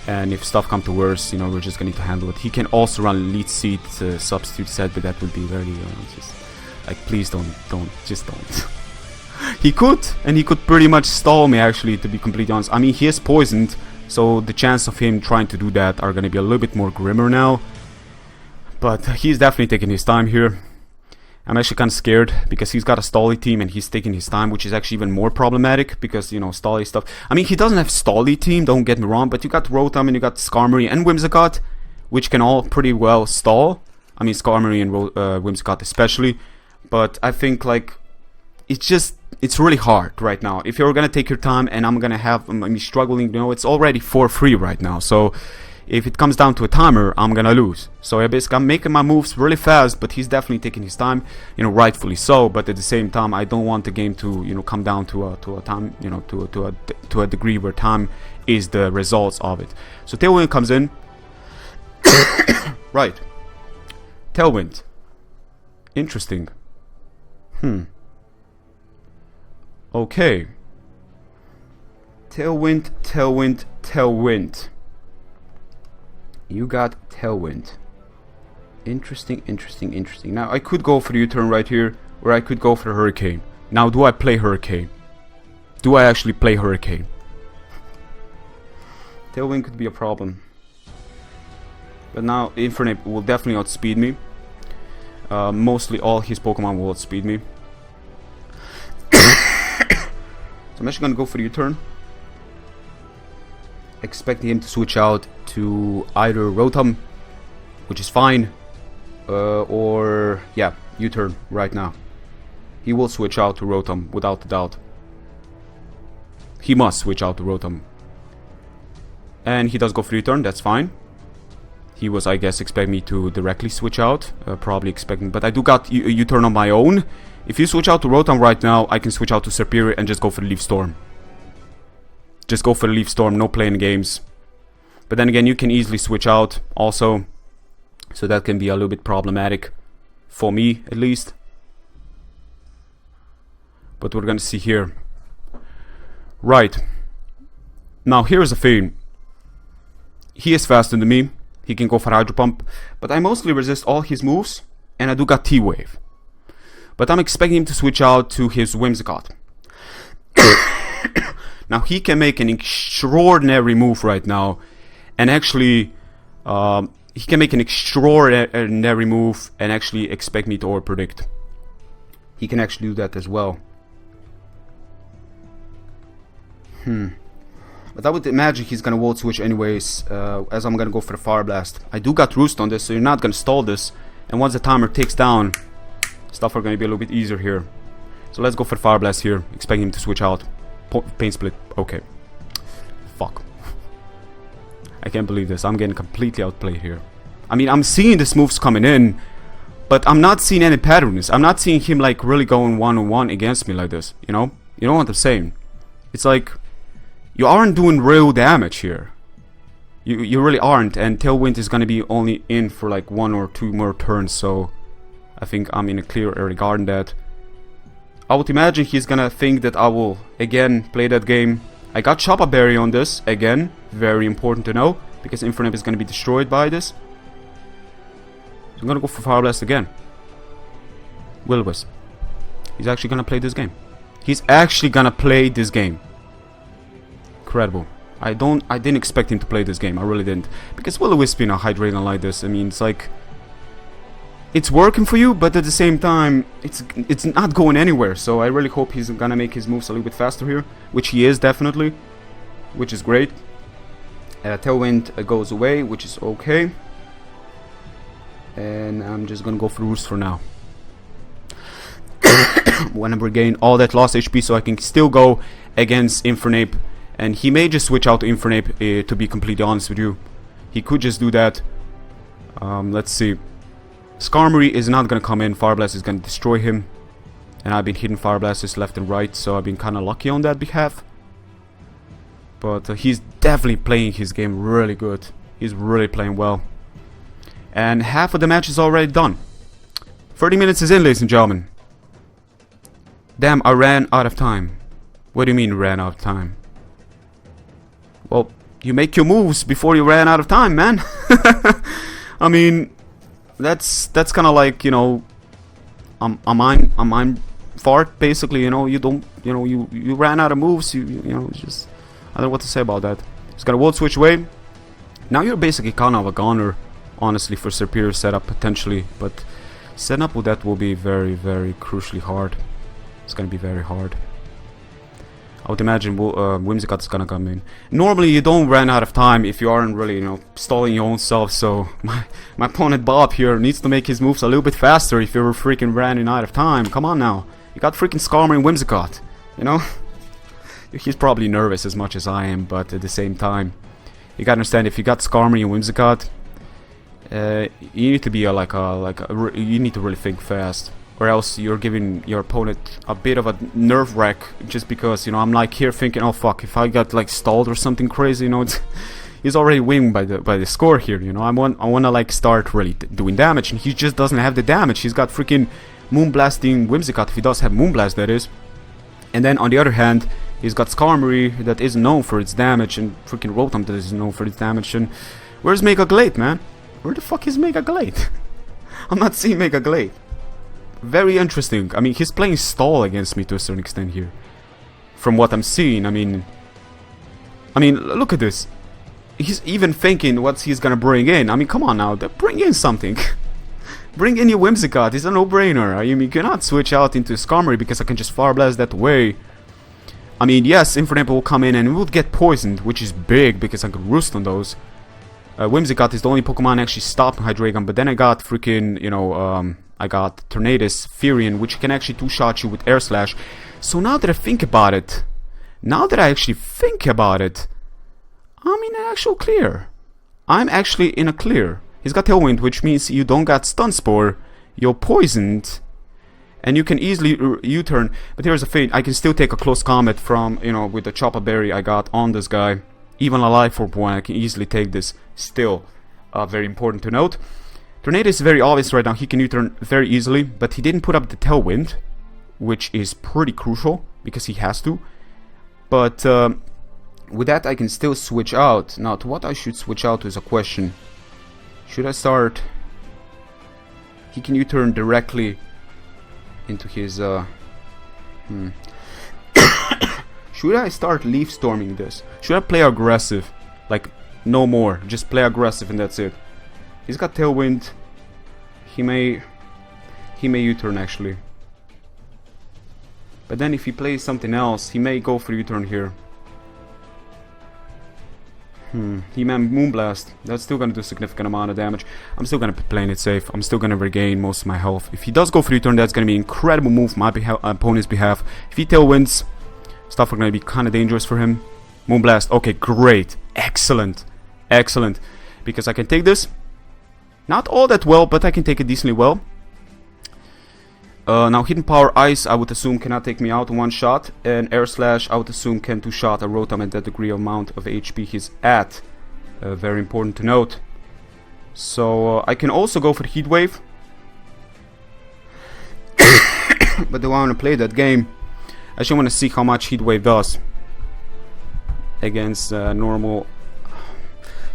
And if stuff come to worse, you know, we're just gonna need to handle it. He can also run Leech Seed substitute set, but that would be very just like, please don't. He could, and he could pretty much stall me actually, to be completely honest. I mean, he is poisoned, so the chance of him trying to do that are gonna be a little bit more grimmer now. But he's definitely taking his time here. I'm actually kind of scared because he's got a Stally team and he's taking his time, which is actually even more problematic because, you know, Stally stuff. I mean, he doesn't have Stally team, don't get me wrong, but you got Rotom and you got Skarmory and Whimsicott, which can all pretty well stall. I mean, Skarmory and Whimsicott especially. But I think, like, it's really hard right now. If you're gonna take your time and I'm gonna have me struggling, you know, it's already 4-3 right now. So if it comes down to a timer, I'm gonna lose. So I'm making my moves really fast, but he's definitely taking his time, you know, rightfully so. But at the same time, I don't want the game to, you know, come down to a time, you know, to a degree where time is the results of it. So Tailwind comes in. Right. Tailwind. Interesting. Okay. Tailwind. You got Tailwind. Interesting. Now, I could go for the U-turn right here, or I could go for the Hurricane. Now, do I play Hurricane? Do I actually play Hurricane? Tailwind could be a problem. But now, Infernape will definitely outspeed me. Mostly all his Pokemon will outspeed me. So I'm actually gonna go for the U-turn. Expecting him to switch out to either Rotom, which is fine, or yeah, U-turn right now. He will switch out to Rotom without a doubt. He must switch out to Rotom. And he does go for U-turn, that's fine. He was, I guess, expecting me to directly switch out, probably expecting, but I do got U-turn on my own. If you switch out to Rotom right now, I can switch out to Serperior and just go for the Leaf Storm. Just go for the Leaf Storm, no playing games. But then again, you can easily switch out also. So that can be a little bit problematic. For me, at least. But we're gonna see here. Right. Now, here's the thing. He is faster than me. He can go for Hydro Pump. But I mostly resist all his moves. And I do got T-Wave. But I'm expecting him to switch out to his Whimsicott. Now, he can make an extraordinary move right now. And actually, he can make an extraordinary move and actually expect me to overpredict. He can actually do that as well. But I would imagine he's gonna Volt Switch anyways, as I'm gonna go for the Fire Blast. I do got Roost on this, so you're not gonna stall this. And once the timer ticks down, stuff are gonna be a little bit easier here. So let's go for the Fire Blast here, expecting him to switch out. Pain Split, okay. Fuck. I can't believe this, I'm getting completely outplayed here. I mean, I'm seeing these moves coming in, but I'm not seeing any patterns. I'm not seeing him like really going one-on-one against me like this, you know? You know what I'm saying? It's like, you aren't doing real damage here. You really aren't, and Tailwind is gonna be only in for like 1 or 2 more turns, so I think I'm in a clear regarding that. I would imagine he's gonna think that I will again play that game. I got Choppa Berry on this, again, very important to know, because Infernape is gonna be destroyed by this. So I'm gonna go for Fire Blast again. Will-O-Wisp. He's actually gonna play this game. He's actually gonna play this game. Incredible. I didn't expect him to play this game, I really didn't. Because Will-O-Wisp, you know, hydrating like this, I mean, it's like, it's working for you, but at the same time, it's not going anywhere. So I really hope he's gonna make his moves a little bit faster here, which he is definitely, which is great. Tailwind goes away, which is okay. And I'm just gonna go for Roost for now. when I regain all that lost HP, so I can still go against Infernape. And he may just switch out to Infernape, to be completely honest with you. He could just do that. Let's see. Skarmory is not gonna come in. Fire Blast is gonna destroy him. And I've been hitting Fire Blasts left and right, so I've been kinda lucky on that behalf. But he's definitely playing his game really good. He's really playing well. And half of the match is already done. 30 minutes is in, ladies and gentlemen. Damn, I ran out of time. What do you mean ran out of time? Well, you make your moves before you ran out of time, man. I mean, that's kind of like, you know, I'm fart basically. You know, you don't, you know, you ran out of moves. You know, it's just, I don't know what to say about that. Just gotta Volt Switch away. Now you're basically kind of a goner, honestly, for superior setup potentially, but setting up with that will be very, very crucially hard. It's gonna be very hard. I would imagine Whimsicott is gonna come in. Normally you don't run out of time if you aren't really, you know, stalling your own self, so my opponent Bob here needs to make his moves a little bit faster if you're freaking running out of time. Come on now. You got freaking Skarmory and Whimsicott, you know? He's probably nervous as much as I am, but at the same time, you gotta understand, if you got Skarmory and Whimsicott, you need to be you need to really think fast, or else you're giving your opponent a bit of a nerve wreck, just because, you know, I'm like here thinking, oh fuck, if I got like stalled or something crazy, you know, he's already winning by the score here, you know. I wanna like start really doing damage, and he just doesn't have the damage. He's got freaking Moonblasting Whimsicott, if he does have Moonblast, that is. And then on the other hand, he's got Skarmory that isn't known for its damage, and freaking Rotom that isn't known for its damage. And where's Mega Glade, man? Where the fuck is Mega Glade? I'm not seeing Mega Glade. Very interesting. I mean, he's playing stall against me to a certain extent here, from what I'm seeing. I mean, look at this. He's even thinking what he's gonna bring in. I mean, come on now, bring in something. Bring in your Whimsicott. It's a no-brainer. I mean, you cannot switch out into Skarmory because I can just Fire Blast that way. I mean, yes, Infernape will come in and will get poisoned, which is big because I can roost on those. Whimsicott is the only Pokemon actually stopping Hydreigon, but then I got freaking, you know, I got Tornadus, Furion, which can actually two-shot you with Air Slash. So now that I think about it, I'm in an actual clear. I'm actually in a clear. He's got Tailwind, which means you don't got Stun Spore, you're poisoned, and you can easily U-turn. But here's the thing, I can still take a close combat from, you know, with the Choppa Berry I got on this guy. Even a Life Orb one, I can easily take this. Still, very important to note. Tornado is very obvious right now, he can U-turn very easily, but he didn't put up the Tailwind, which is pretty crucial, because he has to. But with that I can still switch out. Now, to what I should switch out to is a question. Should I start... He can U-turn directly into his... Should I start Leaf Storming this? Should I play aggressive? Like, no more. Just play aggressive and that's it. He's got Tailwind. He may U-turn actually. But then if he plays something else, he may go for U-turn here. He may Moonblast. That's still gonna do a significant amount of damage. I'm still gonna be playing it safe. I'm still gonna regain most of my health. If he does go for U-turn, that's gonna be an incredible move on my opponent's behalf. If he Tailwinds, stuff are gonna be kinda dangerous for him. Moonblast. Okay, great. Excellent. Excellent. Because I can take this. Not all that well, but I can take it decently well. Now, Hidden Power Ice, I would assume, cannot take me out in one shot. And Air Slash, I would assume, can two-shot a Rotom at that degree amount of HP he's at. Very important to note. So, I can also go for the Heat Wave. But do I want to play that game? I actually want to see how much Heat Wave does. Against normal...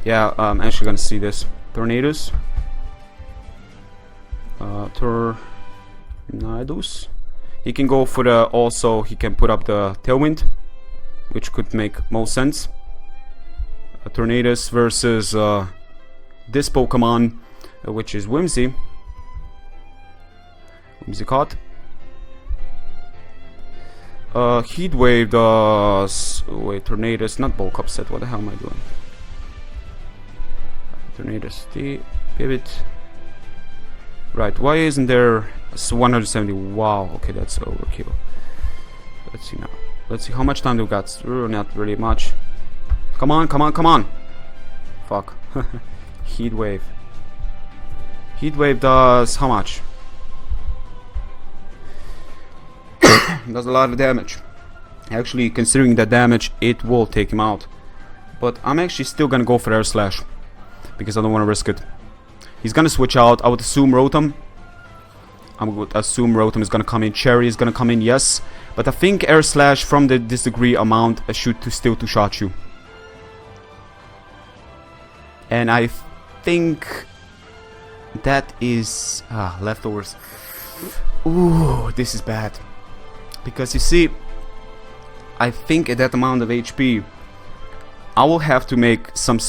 Yeah, I'm actually going to see this. Tornadoes. Tornadoes. He can go for the... Also, he can put up the Tailwind, which could make most sense. Tornadoes versus this Pokemon, which is Whimsicott. Heat Wave does... Wait, Tornadoes, not Bulk Upset. What the hell am I doing? Tornadoes, the Pivot. Right, why isn't there 170? Wow, okay, that's overkill. Let's see now. Let's see how much time do we got. Not really much. Come on, come on, come on! Fuck. Heat wave. Heat wave does how much? Does a lot of damage. Actually, considering the damage, it will take him out. But I'm actually still gonna go for Air Slash, because I don't want to risk it. He's gonna switch out. I would assume Rotom. I would assume Rotom is gonna come in. Cherry is gonna come in, yes. But I think Air Slash from the disagree amount should still two-shot you. And I think that is leftovers. Ooh, this is bad. Because you see, I think at that amount of HP, I will have to make some.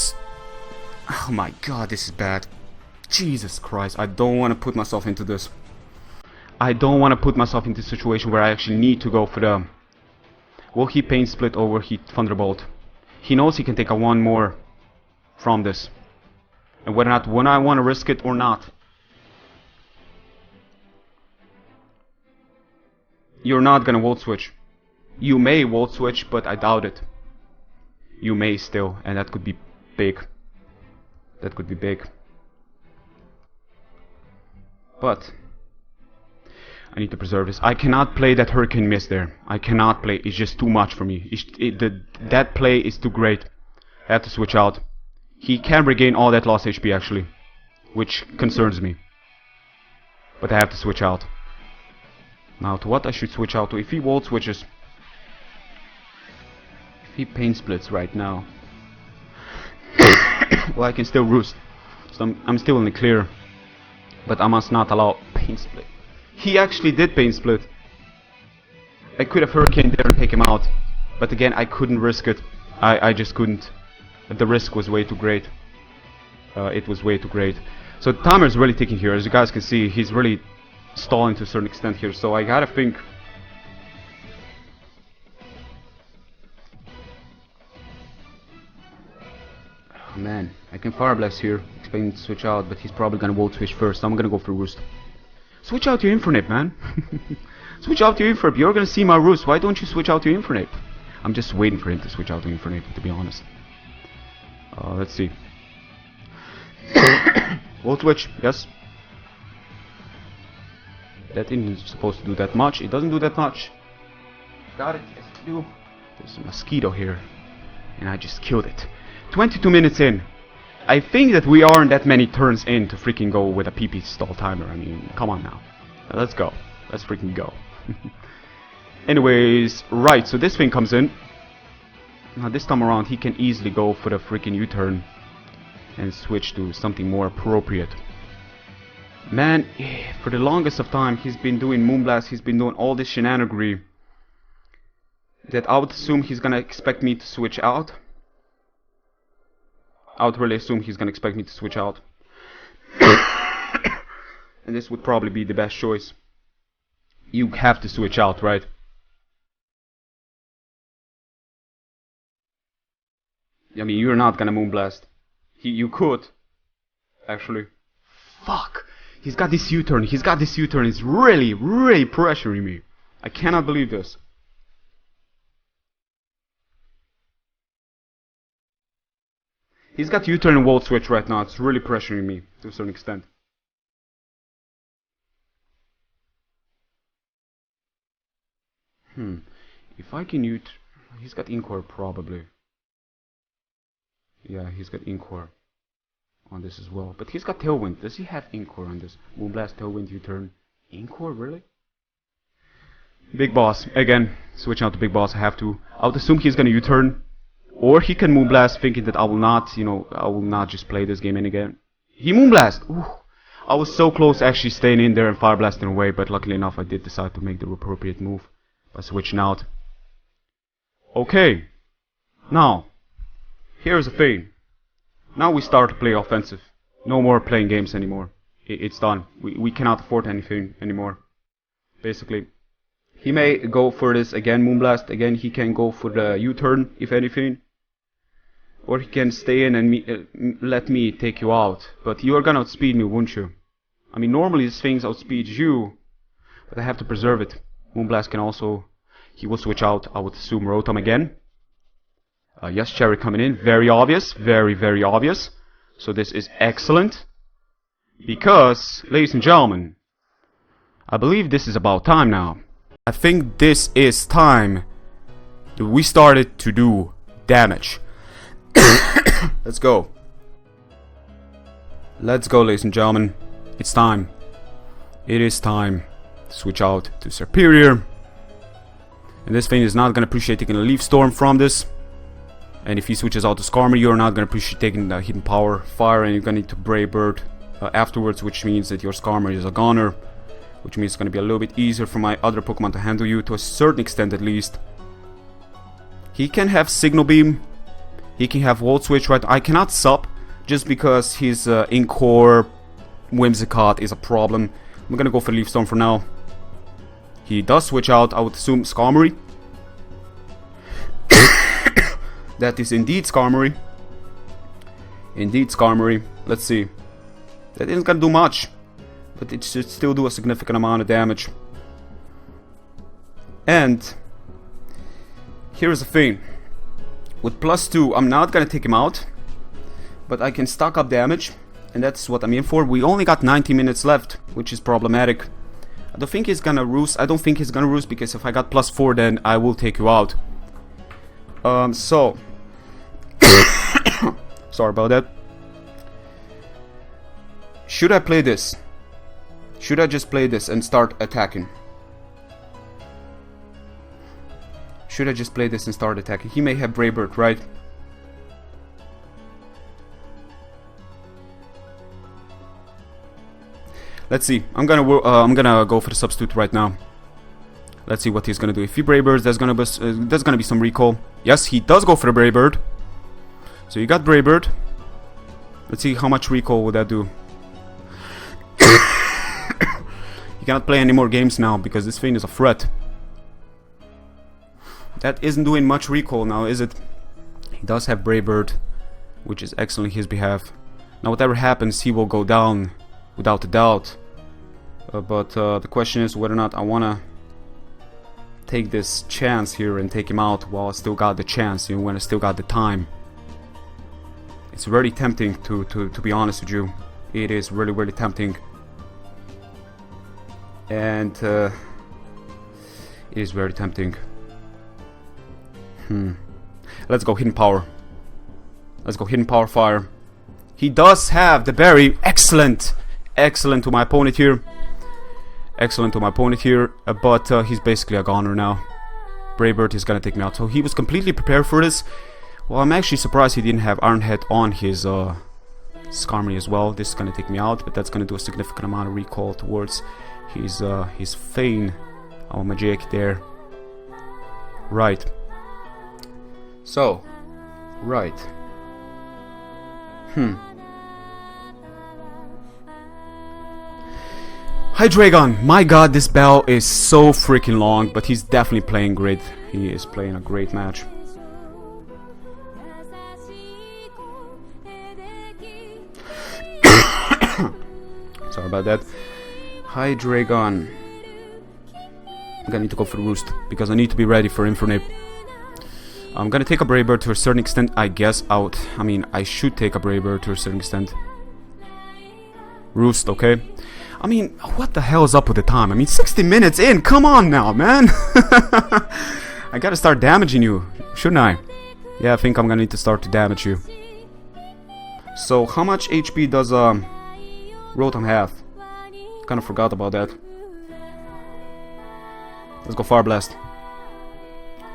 Oh my god, this is bad. Jesus Christ, I don't want to put myself into this. I don't want to put myself into a situation where I actually need to go for the... Will he Pain Split over Heat Thunderbolt? He knows he can take a one more from this. And whether or not when I want to risk it or not. You're not gonna Volt Switch. You may Volt Switch, but I doubt it. You may still, and that could be big. That could be big. But I need to preserve this. I cannot play that Hurricane Mist there. I cannot play. It's just too much for me. That play is too great. I have to switch out. He can regain all that lost HP actually, which concerns me. But I have to switch out. Now to what I should switch out to? If he Volt Switches. If he Pain Splits right now. Well, I can still Roost. So I'm still in the clear. But I must not allow Pain Split. He actually did Pain Split. I could have Hurricane there and take him out. But again, I couldn't risk it. I just couldn't. The risk was way too great. It was way too great. So the timer is really ticking here. As you guys can see, he's really stalling to a certain extent here. So I gotta think. Oh man, I can Fire Blast here. Expecting to switch out, but he's probably gonna Volt Switch first. So I'm gonna go for Roost. Switch out your Infernape, man. Switch out your Infernape. You're gonna see my Roost. Why don't you switch out your Infernape? I'm just waiting for him to switch out to Infernape, to be honest. Let's see. Volt Switch, yes. That isn't supposed to do that much. It doesn't do that much. Got it. Yes, I do. There's a mosquito here, and I just killed it. 22 minutes in. I think that we aren't that many turns in to freaking go with a PP stall timer. I mean, come on now. Let's go. Let's freaking go. Anyways, right, so this thing comes in. Now this time around he can easily go for the freaking U-turn and switch to something more appropriate. Man, for the longest of time he's been doing Moonblast, he's been doing all this shenanigans that I would assume he's gonna expect me to switch out. I would really assume he's gonna expect me to switch out. And this would probably be the best choice. You have to switch out, right? I mean, you're not gonna Moonblast. You could. Actually. Fuck! He's got this U-turn. He's got this U-turn. It's really, really pressuring me. I cannot believe this. He's got U-turn and Volt Switch right now. It's really pressuring me to a certain extent. If I can he's got Incore probably. Yeah, he's got Incore on this as well. But he's got Tailwind. Does he have Incore on this? Moonblast, Tailwind, U-turn. Incore, really? Big Boss. Again, switching out to Big Boss. I have to. I would assume he's gonna U-turn. Or he can Moonblast, thinking that I will not, I will not just play this game in again. He Moonblast! Ooh. I was so close actually staying in there and Fire Blasting away, but luckily enough I did decide to make the appropriate move by switching out. Okay. Now, here's the thing. Now we start to play offensive. No more playing games anymore. It's done. We cannot afford anything anymore. Basically. He may go for this again, Moonblast. Again, he can go for the U-turn, if anything. Or he can stay in and let me take you out. But you are gonna outspeed me, won't you? I mean, normally this thing outspeeds you, but I have to preserve it. Moonblast can also... He will switch out, I would assume, Rotom again. Yes, Cherry coming in. Very obvious. Very, very obvious. So this is excellent. Because, ladies and gentlemen, I believe this is about time now. I think this is time that we started to do damage. Let's go. Let's go, ladies and gentlemen. It's time. It is time to switch out to Superior. And this thing is not going to appreciate taking a Leaf Storm from this. And if he switches out to Skarmory, you're not going to appreciate taking the Hidden Power Fire, and you're going to need to Brave Bird afterwards, which means that your Skarmory is a goner. Which means it's going to be a little bit easier for my other Pokemon to handle you, to a certain extent at least. He can have Signal Beam. He can have Volt Switch, right? I cannot Sup, just because his in-core Whimsicott is a problem. I'm going to go for Leaf Storm for now. He does switch out, I would assume, Skarmory. That is indeed Skarmory. Indeed Skarmory. Let's see. That isn't going to do much, but it should still do a significant amount of damage. And here's the thing. With +2, I'm not going to take him out, but I can stock up damage, and that's what I'm in for. We only got 90 minutes left, which is problematic. I don't think he's going to roost. I don't think he's going to roost, because if I got +4, then I will take you out. So sorry about that. Should I play this? Should I just play this and start attacking? Should I just play this and start attacking? He may have Brave Bird, right? Let's see. I'm gonna go for the substitute right now. Let's see what he's gonna do. If he Brave Birds, there's gonna be some recall. Yes, he does go for the Brave Bird. So you got Brave Bird. Let's see how much recall would that do. You cannot play any more games now because this thing is a threat. That isn't doing much recall now, is it? He does have Brave Bird, which is excellent in his behalf. Now whatever happens, he will go down without a doubt. But the question is whether or not I wanna take this chance here and take him out while I still got the chance, you know, when I still got the time. It's very tempting to be honest with you. It is really, really tempting. And it is very tempting. Let's go Hidden Power. Let's go Hidden Power Fire. He does have the berry. Excellent. Excellent to my opponent here. Excellent to my opponent here. But he's basically a goner now. Brave Bird is gonna take me out. So he was completely prepared for this. Well, I'm actually surprised he didn't have Iron Head on his Skarmory as well. This is gonna take me out, but that's gonna do a significant amount of recall towards his Fane. Oh, Magic there. Right. So, right. Hydreigon. My god, this battle is so freaking long, but he's definitely playing great. He is playing a great match. Sorry about that. Hydreigon. I'm gonna need to go for the Roost because I need to be ready for Infernape. I'm gonna take a Brave Bird to a certain extent, I guess. I should take a Brave Bird to a certain extent. Roost, okay. I mean, what the hell is up with the time? I mean, 60 minutes in. Come on now, man. I gotta start damaging you, shouldn't I? Yeah, I think I'm gonna need to start to damage you. So, how much HP does Rotom have? Kind of forgot about that. Let's go Fire Blast.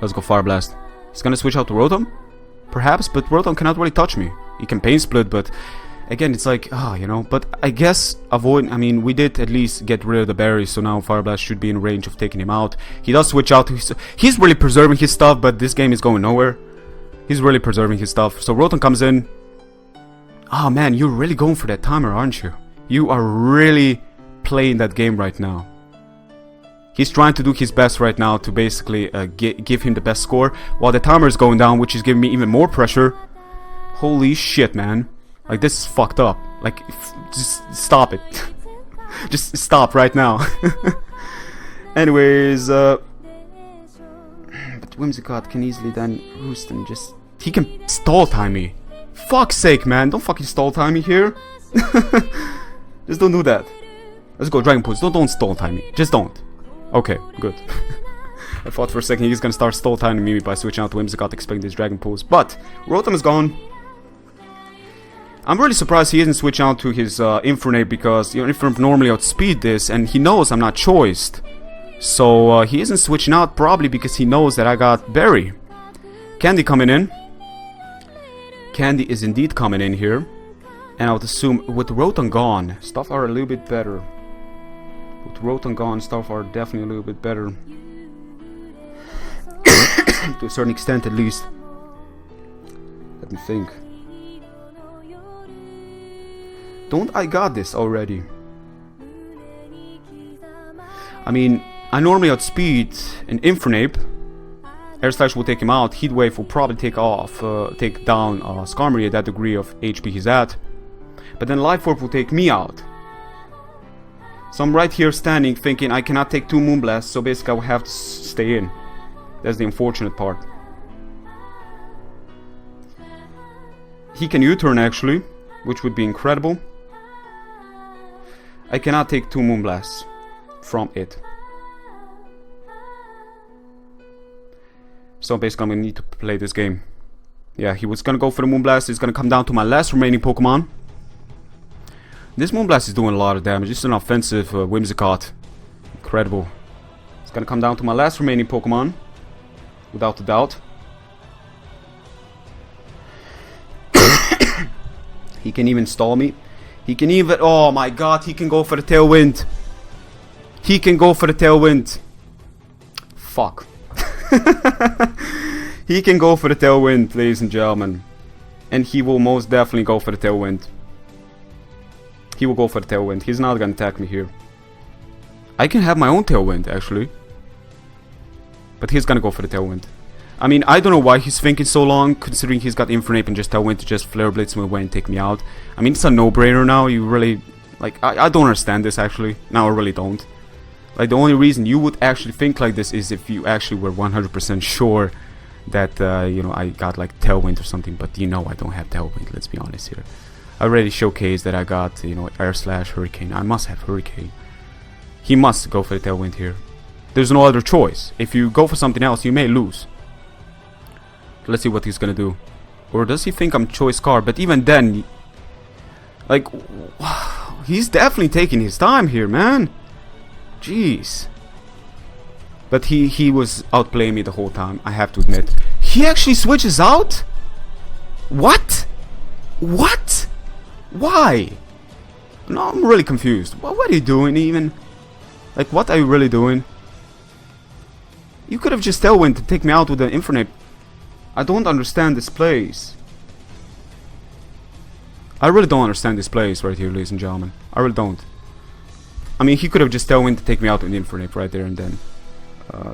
Let's go Fire Blast. He's gonna switch out to Rotom? Perhaps, but Rotom cannot really touch me. He can Pain Split, but again, it's like, you know. But I guess we did at least get rid of the berries, so now Fire Blast should be in range of taking him out. He does switch out to he's really preserving his stuff, but this game is going nowhere. He's really preserving his stuff. So Rotom comes in. Oh man, you're really going for that timer, aren't you? You are really playing that game right now. He's trying to do his best right now to basically give him the best score, while the timer is going down, which is giving me even more pressure. Holy shit, man. Like, this is fucked up. Like, just stop it. Just stop right now. Anyways, but Whimsicott can easily then roost and just... He can stall time me. Fuck's sake, man. Don't fucking stall time me here. Just don't do that. Let's go, Dragon Pulse. Don't stall time me. Just don't. Okay, good. I thought for a second he's gonna start stall timing me by switching out to Whimsicott, expecting this Dragon Pulse. But Rotom is gone. I'm really surprised he isn't switching out to his Infernape, because you know, Infernape normally outspeed this, and he knows I'm not choiced. So he isn't switching out, probably because he knows that I got Berry. Candy coming in. Candy is indeed coming in here. And I would assume with Rotom gone, stuff are a little bit better. With Rotom gone, stuff are definitely a little bit better. To a certain extent, at least. Let me think. Don't I got this already? I mean, I normally outspeed an Infernape. Air Slash will take him out. Heat Wave will probably take down Skarmory at that degree of HP he's at. But then Life Orb will take me out. So I'm right here standing thinking I cannot take 2 Moonblasts, so basically I will have to stay in. That's the unfortunate part. He can U-turn actually, which would be incredible. I cannot take 2 Moonblasts from it. So basically I'm gonna need to play this game. Yeah, he was gonna go for the Moonblast. It's gonna come down to my last remaining Pokemon. This Moonblast is doing a lot of damage. It's an offensive Whimsicott. Incredible. It's gonna come down to my last remaining Pokemon. Without a doubt. He can even stall me. He can even... Oh my god, he can go for the Tailwind. He can go for the Tailwind. Fuck. He can go for the Tailwind, ladies and gentlemen. And he will most definitely go for the Tailwind. He will go for the Tailwind. He's not gonna attack me here. I can have my own Tailwind, actually. But he's gonna go for the Tailwind. I mean, I don't know why he's thinking so long, considering he's got Infernape and just Tailwind to just Flare Blitz me away and take me out. I mean, it's a no-brainer now. You really... Like, I don't understand this, actually. No, I really don't. Like, the only reason you would actually think like this is if you actually were 100% sure that, you know, I got, like, Tailwind or something. But you know I don't have Tailwind, let's be honest here. I already showcased that I got, you know, Air Slash, Hurricane. I must have Hurricane. He must go for the Tailwind here. There's no other choice. If you go for something else, you may lose. Let's see what he's gonna do. Or does he think I'm Choice Card? But even then, like, he's definitely taking his time here, man. Jeez. But he was outplaying me the whole time, I have to admit. He actually switches out? What? What? Why? No, I'm really confused. What are you doing even? Like, what are you really doing? You could have just Tailwind to take me out with an Infernape. I don't understand this plays. I really don't understand this plays right here, ladies and gentlemen. I really don't. I mean, he could have just Tailwind to take me out with Infernape right there and then.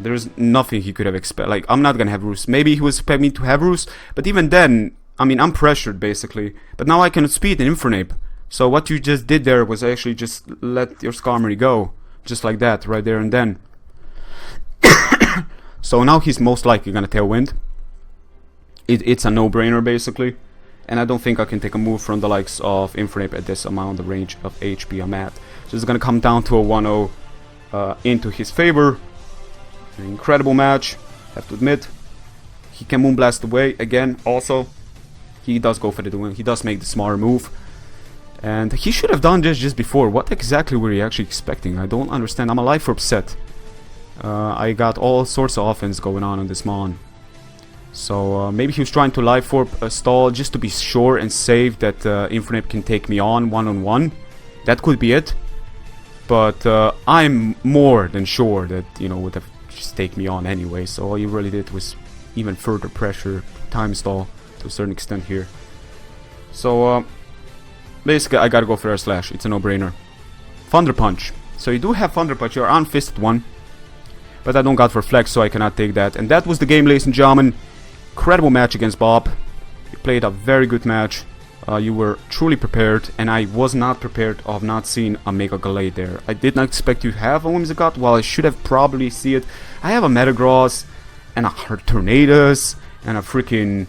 There's nothing he could have expected. Like, I'm not gonna have Roost. Maybe he was expecting me to have Roost, but even then, I mean, I'm pressured basically. But now I can speed an Infernape. So what you just did there was actually just let your Skarmory go. Just like that, right there and then. So now he's most likely gonna Tailwind. It's a no-brainer basically. And I don't think I can take a move from the likes of Infernape at this amount of range of HP I'm at. So it's gonna come down to a 1-0 into his favor. An incredible match, have to admit. He can Moonblast away again also. He does go for the win. He does make the smarter move. And he should have done this just before. What exactly were you actually expecting? I don't understand. I'm a Life Orb set. I got all sorts of offense going on this Mon. So maybe he was trying to Life Orb stall just to be sure and safe that Infernape can take me on one-on-one. That could be it. But I'm more than sure that, you know, would have just take me on anyway. So all you really did was even further pressure, time stall to a certain extent here. So basically I gotta go for Air Slash. It's a no-brainer. Thunder Punch. So you do have Thunder Punch. You're unfisted one. But I don't got Reflect, so I cannot take that. And that was the game, ladies and gentlemen. Incredible match against Bob. He played a very good match. You were truly prepared, and I was not prepared of not seeing a Mega Gallade there. I did not expect to have a Whimsicott, while I should have probably see it. I have a Metagross, and a Tornadus, and a freaking...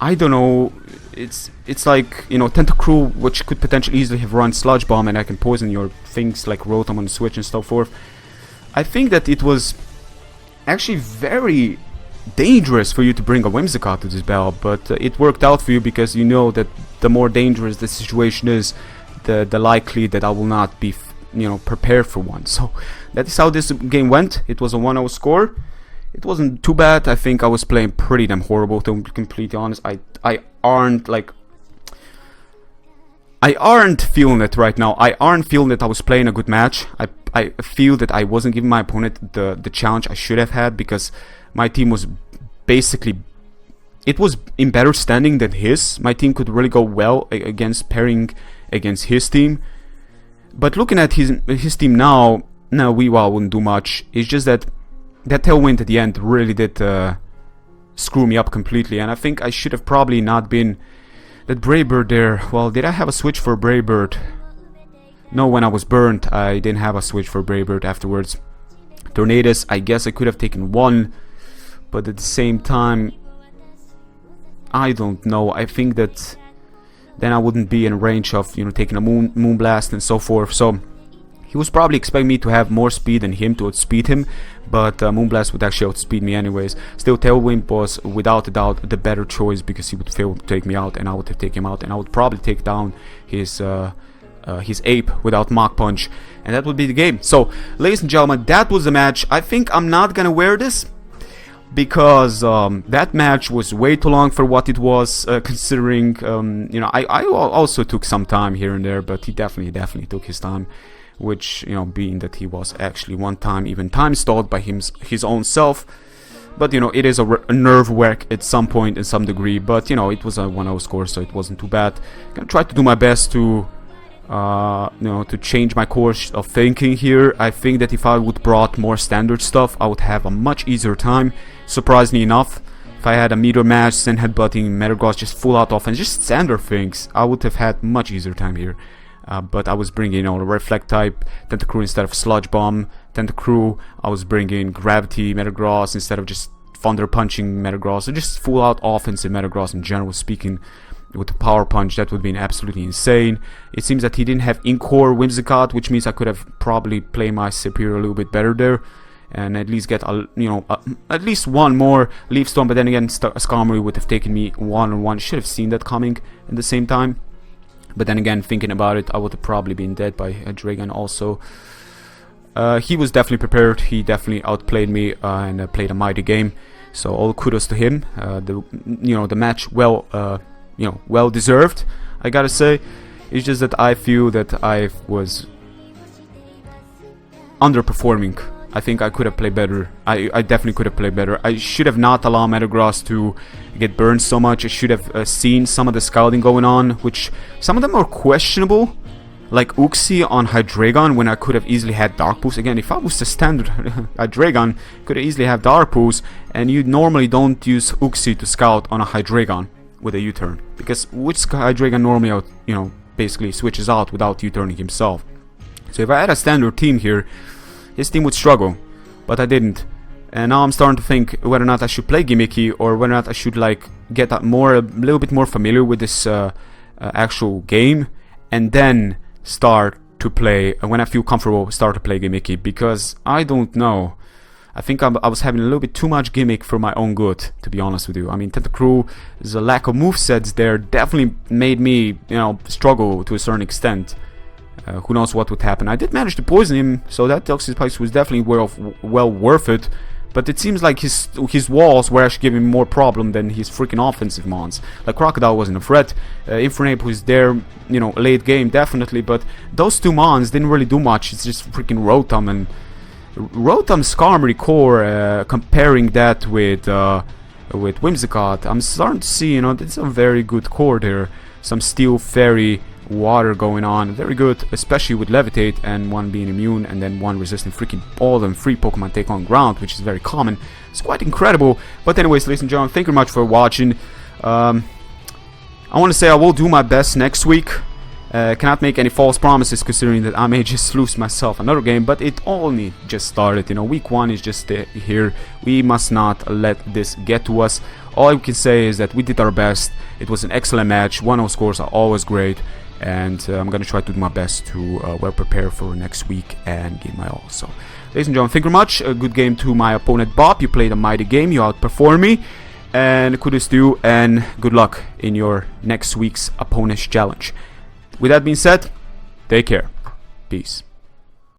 I don't know, it's like, you know, Tentacruel, which could potentially easily have run Sludge Bomb, and I can poison your things like Rotom on the Switch and so forth. I think that it was actually very dangerous for you to bring a Whimsicott to this battle, but it worked out for you, because you know that the more dangerous the situation is, the likely that I will not be, you know, prepared for one. So that is how this game went. It was a 1-0 score. It wasn't too bad. I think I was playing pretty damn horrible, to be completely honest. I aren't feeling it right now. I aren't feeling that I was playing a good match. I feel that I wasn't giving my opponent the challenge I should have had, because my team was basically... It was in better standing than his. My team could really go well against pairing against his team. But looking at his team now, no, Weavile wouldn't do much. It's just that Tailwind at the end really did screw me up completely, and I think I should have probably not been that Brave Bird there. Well, did I have a switch for Brave Bird? No, when I was burnt, I didn't have a switch for Brave Bird afterwards. Tornadus, I guess I could have taken one, but at the same time, I don't know. I think that then I wouldn't be in range of, you know, taking a Moonblast and so forth. So he was probably expecting me to have more speed than him to outspeed him, but Moonblast would actually outspeed me anyways. Still, Tailwind was without a doubt the better choice, because he would fail to take me out, and I would have taken him out, and I would probably take down his Ape without Mach Punch, and that would be the game. So, ladies and gentlemen, that was the match. I think I'm not gonna wear this, because that match was way too long for what it was, considering, you know, I also took some time here and there, but he definitely took his time. Which, you know, being that he was actually one time even time stalled by his own self. But, you know, it is a nerve wreck at some point in some degree. But, you know, it was a 1-0 score, so it wasn't too bad. Gonna try to do my best to, you know, to change my course of thinking here. I think that if I would brought more standard stuff, I would have a much easier time. Surprisingly enough, if I had a Meteor Mash, Sand Headbutting, Metagross, just full out offense, just standard things, I would have had much easier time here. But I was bringing, you know, a Reflect type Tentacruel instead of Sludge Bomb Tentacruel. I was bringing Gravity Metagross instead of just Thunder Punching Metagross. So just full out offensive Metagross in general speaking. With the Power Punch, that would have been absolutely insane. It seems that he didn't have Inkcore Whimsicott, which means I could have probably played my superior a little bit better there, and at least get a, you know, at least one more Leaf Storm. But then again, Skarmory would have taken me one-on-one. Should have seen that coming at the same time. But then again, thinking about it, I would have probably been dead by a Dragon also. He was definitely prepared. He definitely outplayed me and played a mighty game. So all kudos to him. The match well deserved, I gotta say. It's just that I feel that I was underperforming. I think I could have played better. I definitely could have played better. I should have not allowed Metagross to get burned so much. I should have seen some of the scouting going on, which some of them are questionable. Like Uxie on Hydreigon, when I could have easily had Dark Pulse. Again, if I was the standard Hydreigon, could have easily have Dark Pulse, and you normally don't use Uxie to scout on a Hydreigon with a U-turn, because which Hydreigon normally basically switches out without U-turning himself. So if I had a standard team here, his team would struggle, but I didn't. And now I'm starting to think whether or not I should play Gimmicky, or whether or not I should get a little bit more familiar with this actual game, and then start to play, when I feel comfortable, start to play Gimmicky, because I don't know. I think I was having a little bit too much gimmick for my own good, to be honest with you. I mean, Tentacruel, the lack of movesets there definitely made me, struggle to a certain extent. Who knows what would happen. I did manage to poison him, so that Toxic Spikes was definitely well worth it. But it seems like his walls were actually giving more problem than his freaking offensive mons. Like Crocodile wasn't a threat. Infernape was there, late game definitely. But those two mons didn't really do much. It's just freaking Rotom and Rotom's Skarmory core. Comparing that with Whimsicott, I'm starting to see, it's a very good core there. Some Steel Fairy water going on, very good, especially with Levitate and one being immune and then one resisting freaking all them three Pokemon take on ground, which is very common. It's quite incredible. But anyways, ladies and gentlemen, thank you very much for watching. I want to say I will do my best next week. Cannot make any false promises considering that I may just lose myself another game, but it only just started, you know. Week 1 is just here. We must not let this get to us. All I can say is that we did our best. It was an excellent match. 1-0 scores are always great, and I'm gonna try to do my best to well prepare for next week and give my all. So, ladies and gentlemen, thank you very much. A good game to my opponent Bob. You played a mighty game. You outperformed me, and kudos to you, and good luck in your next week's opponent's challenge. With that being said, take care. Peace.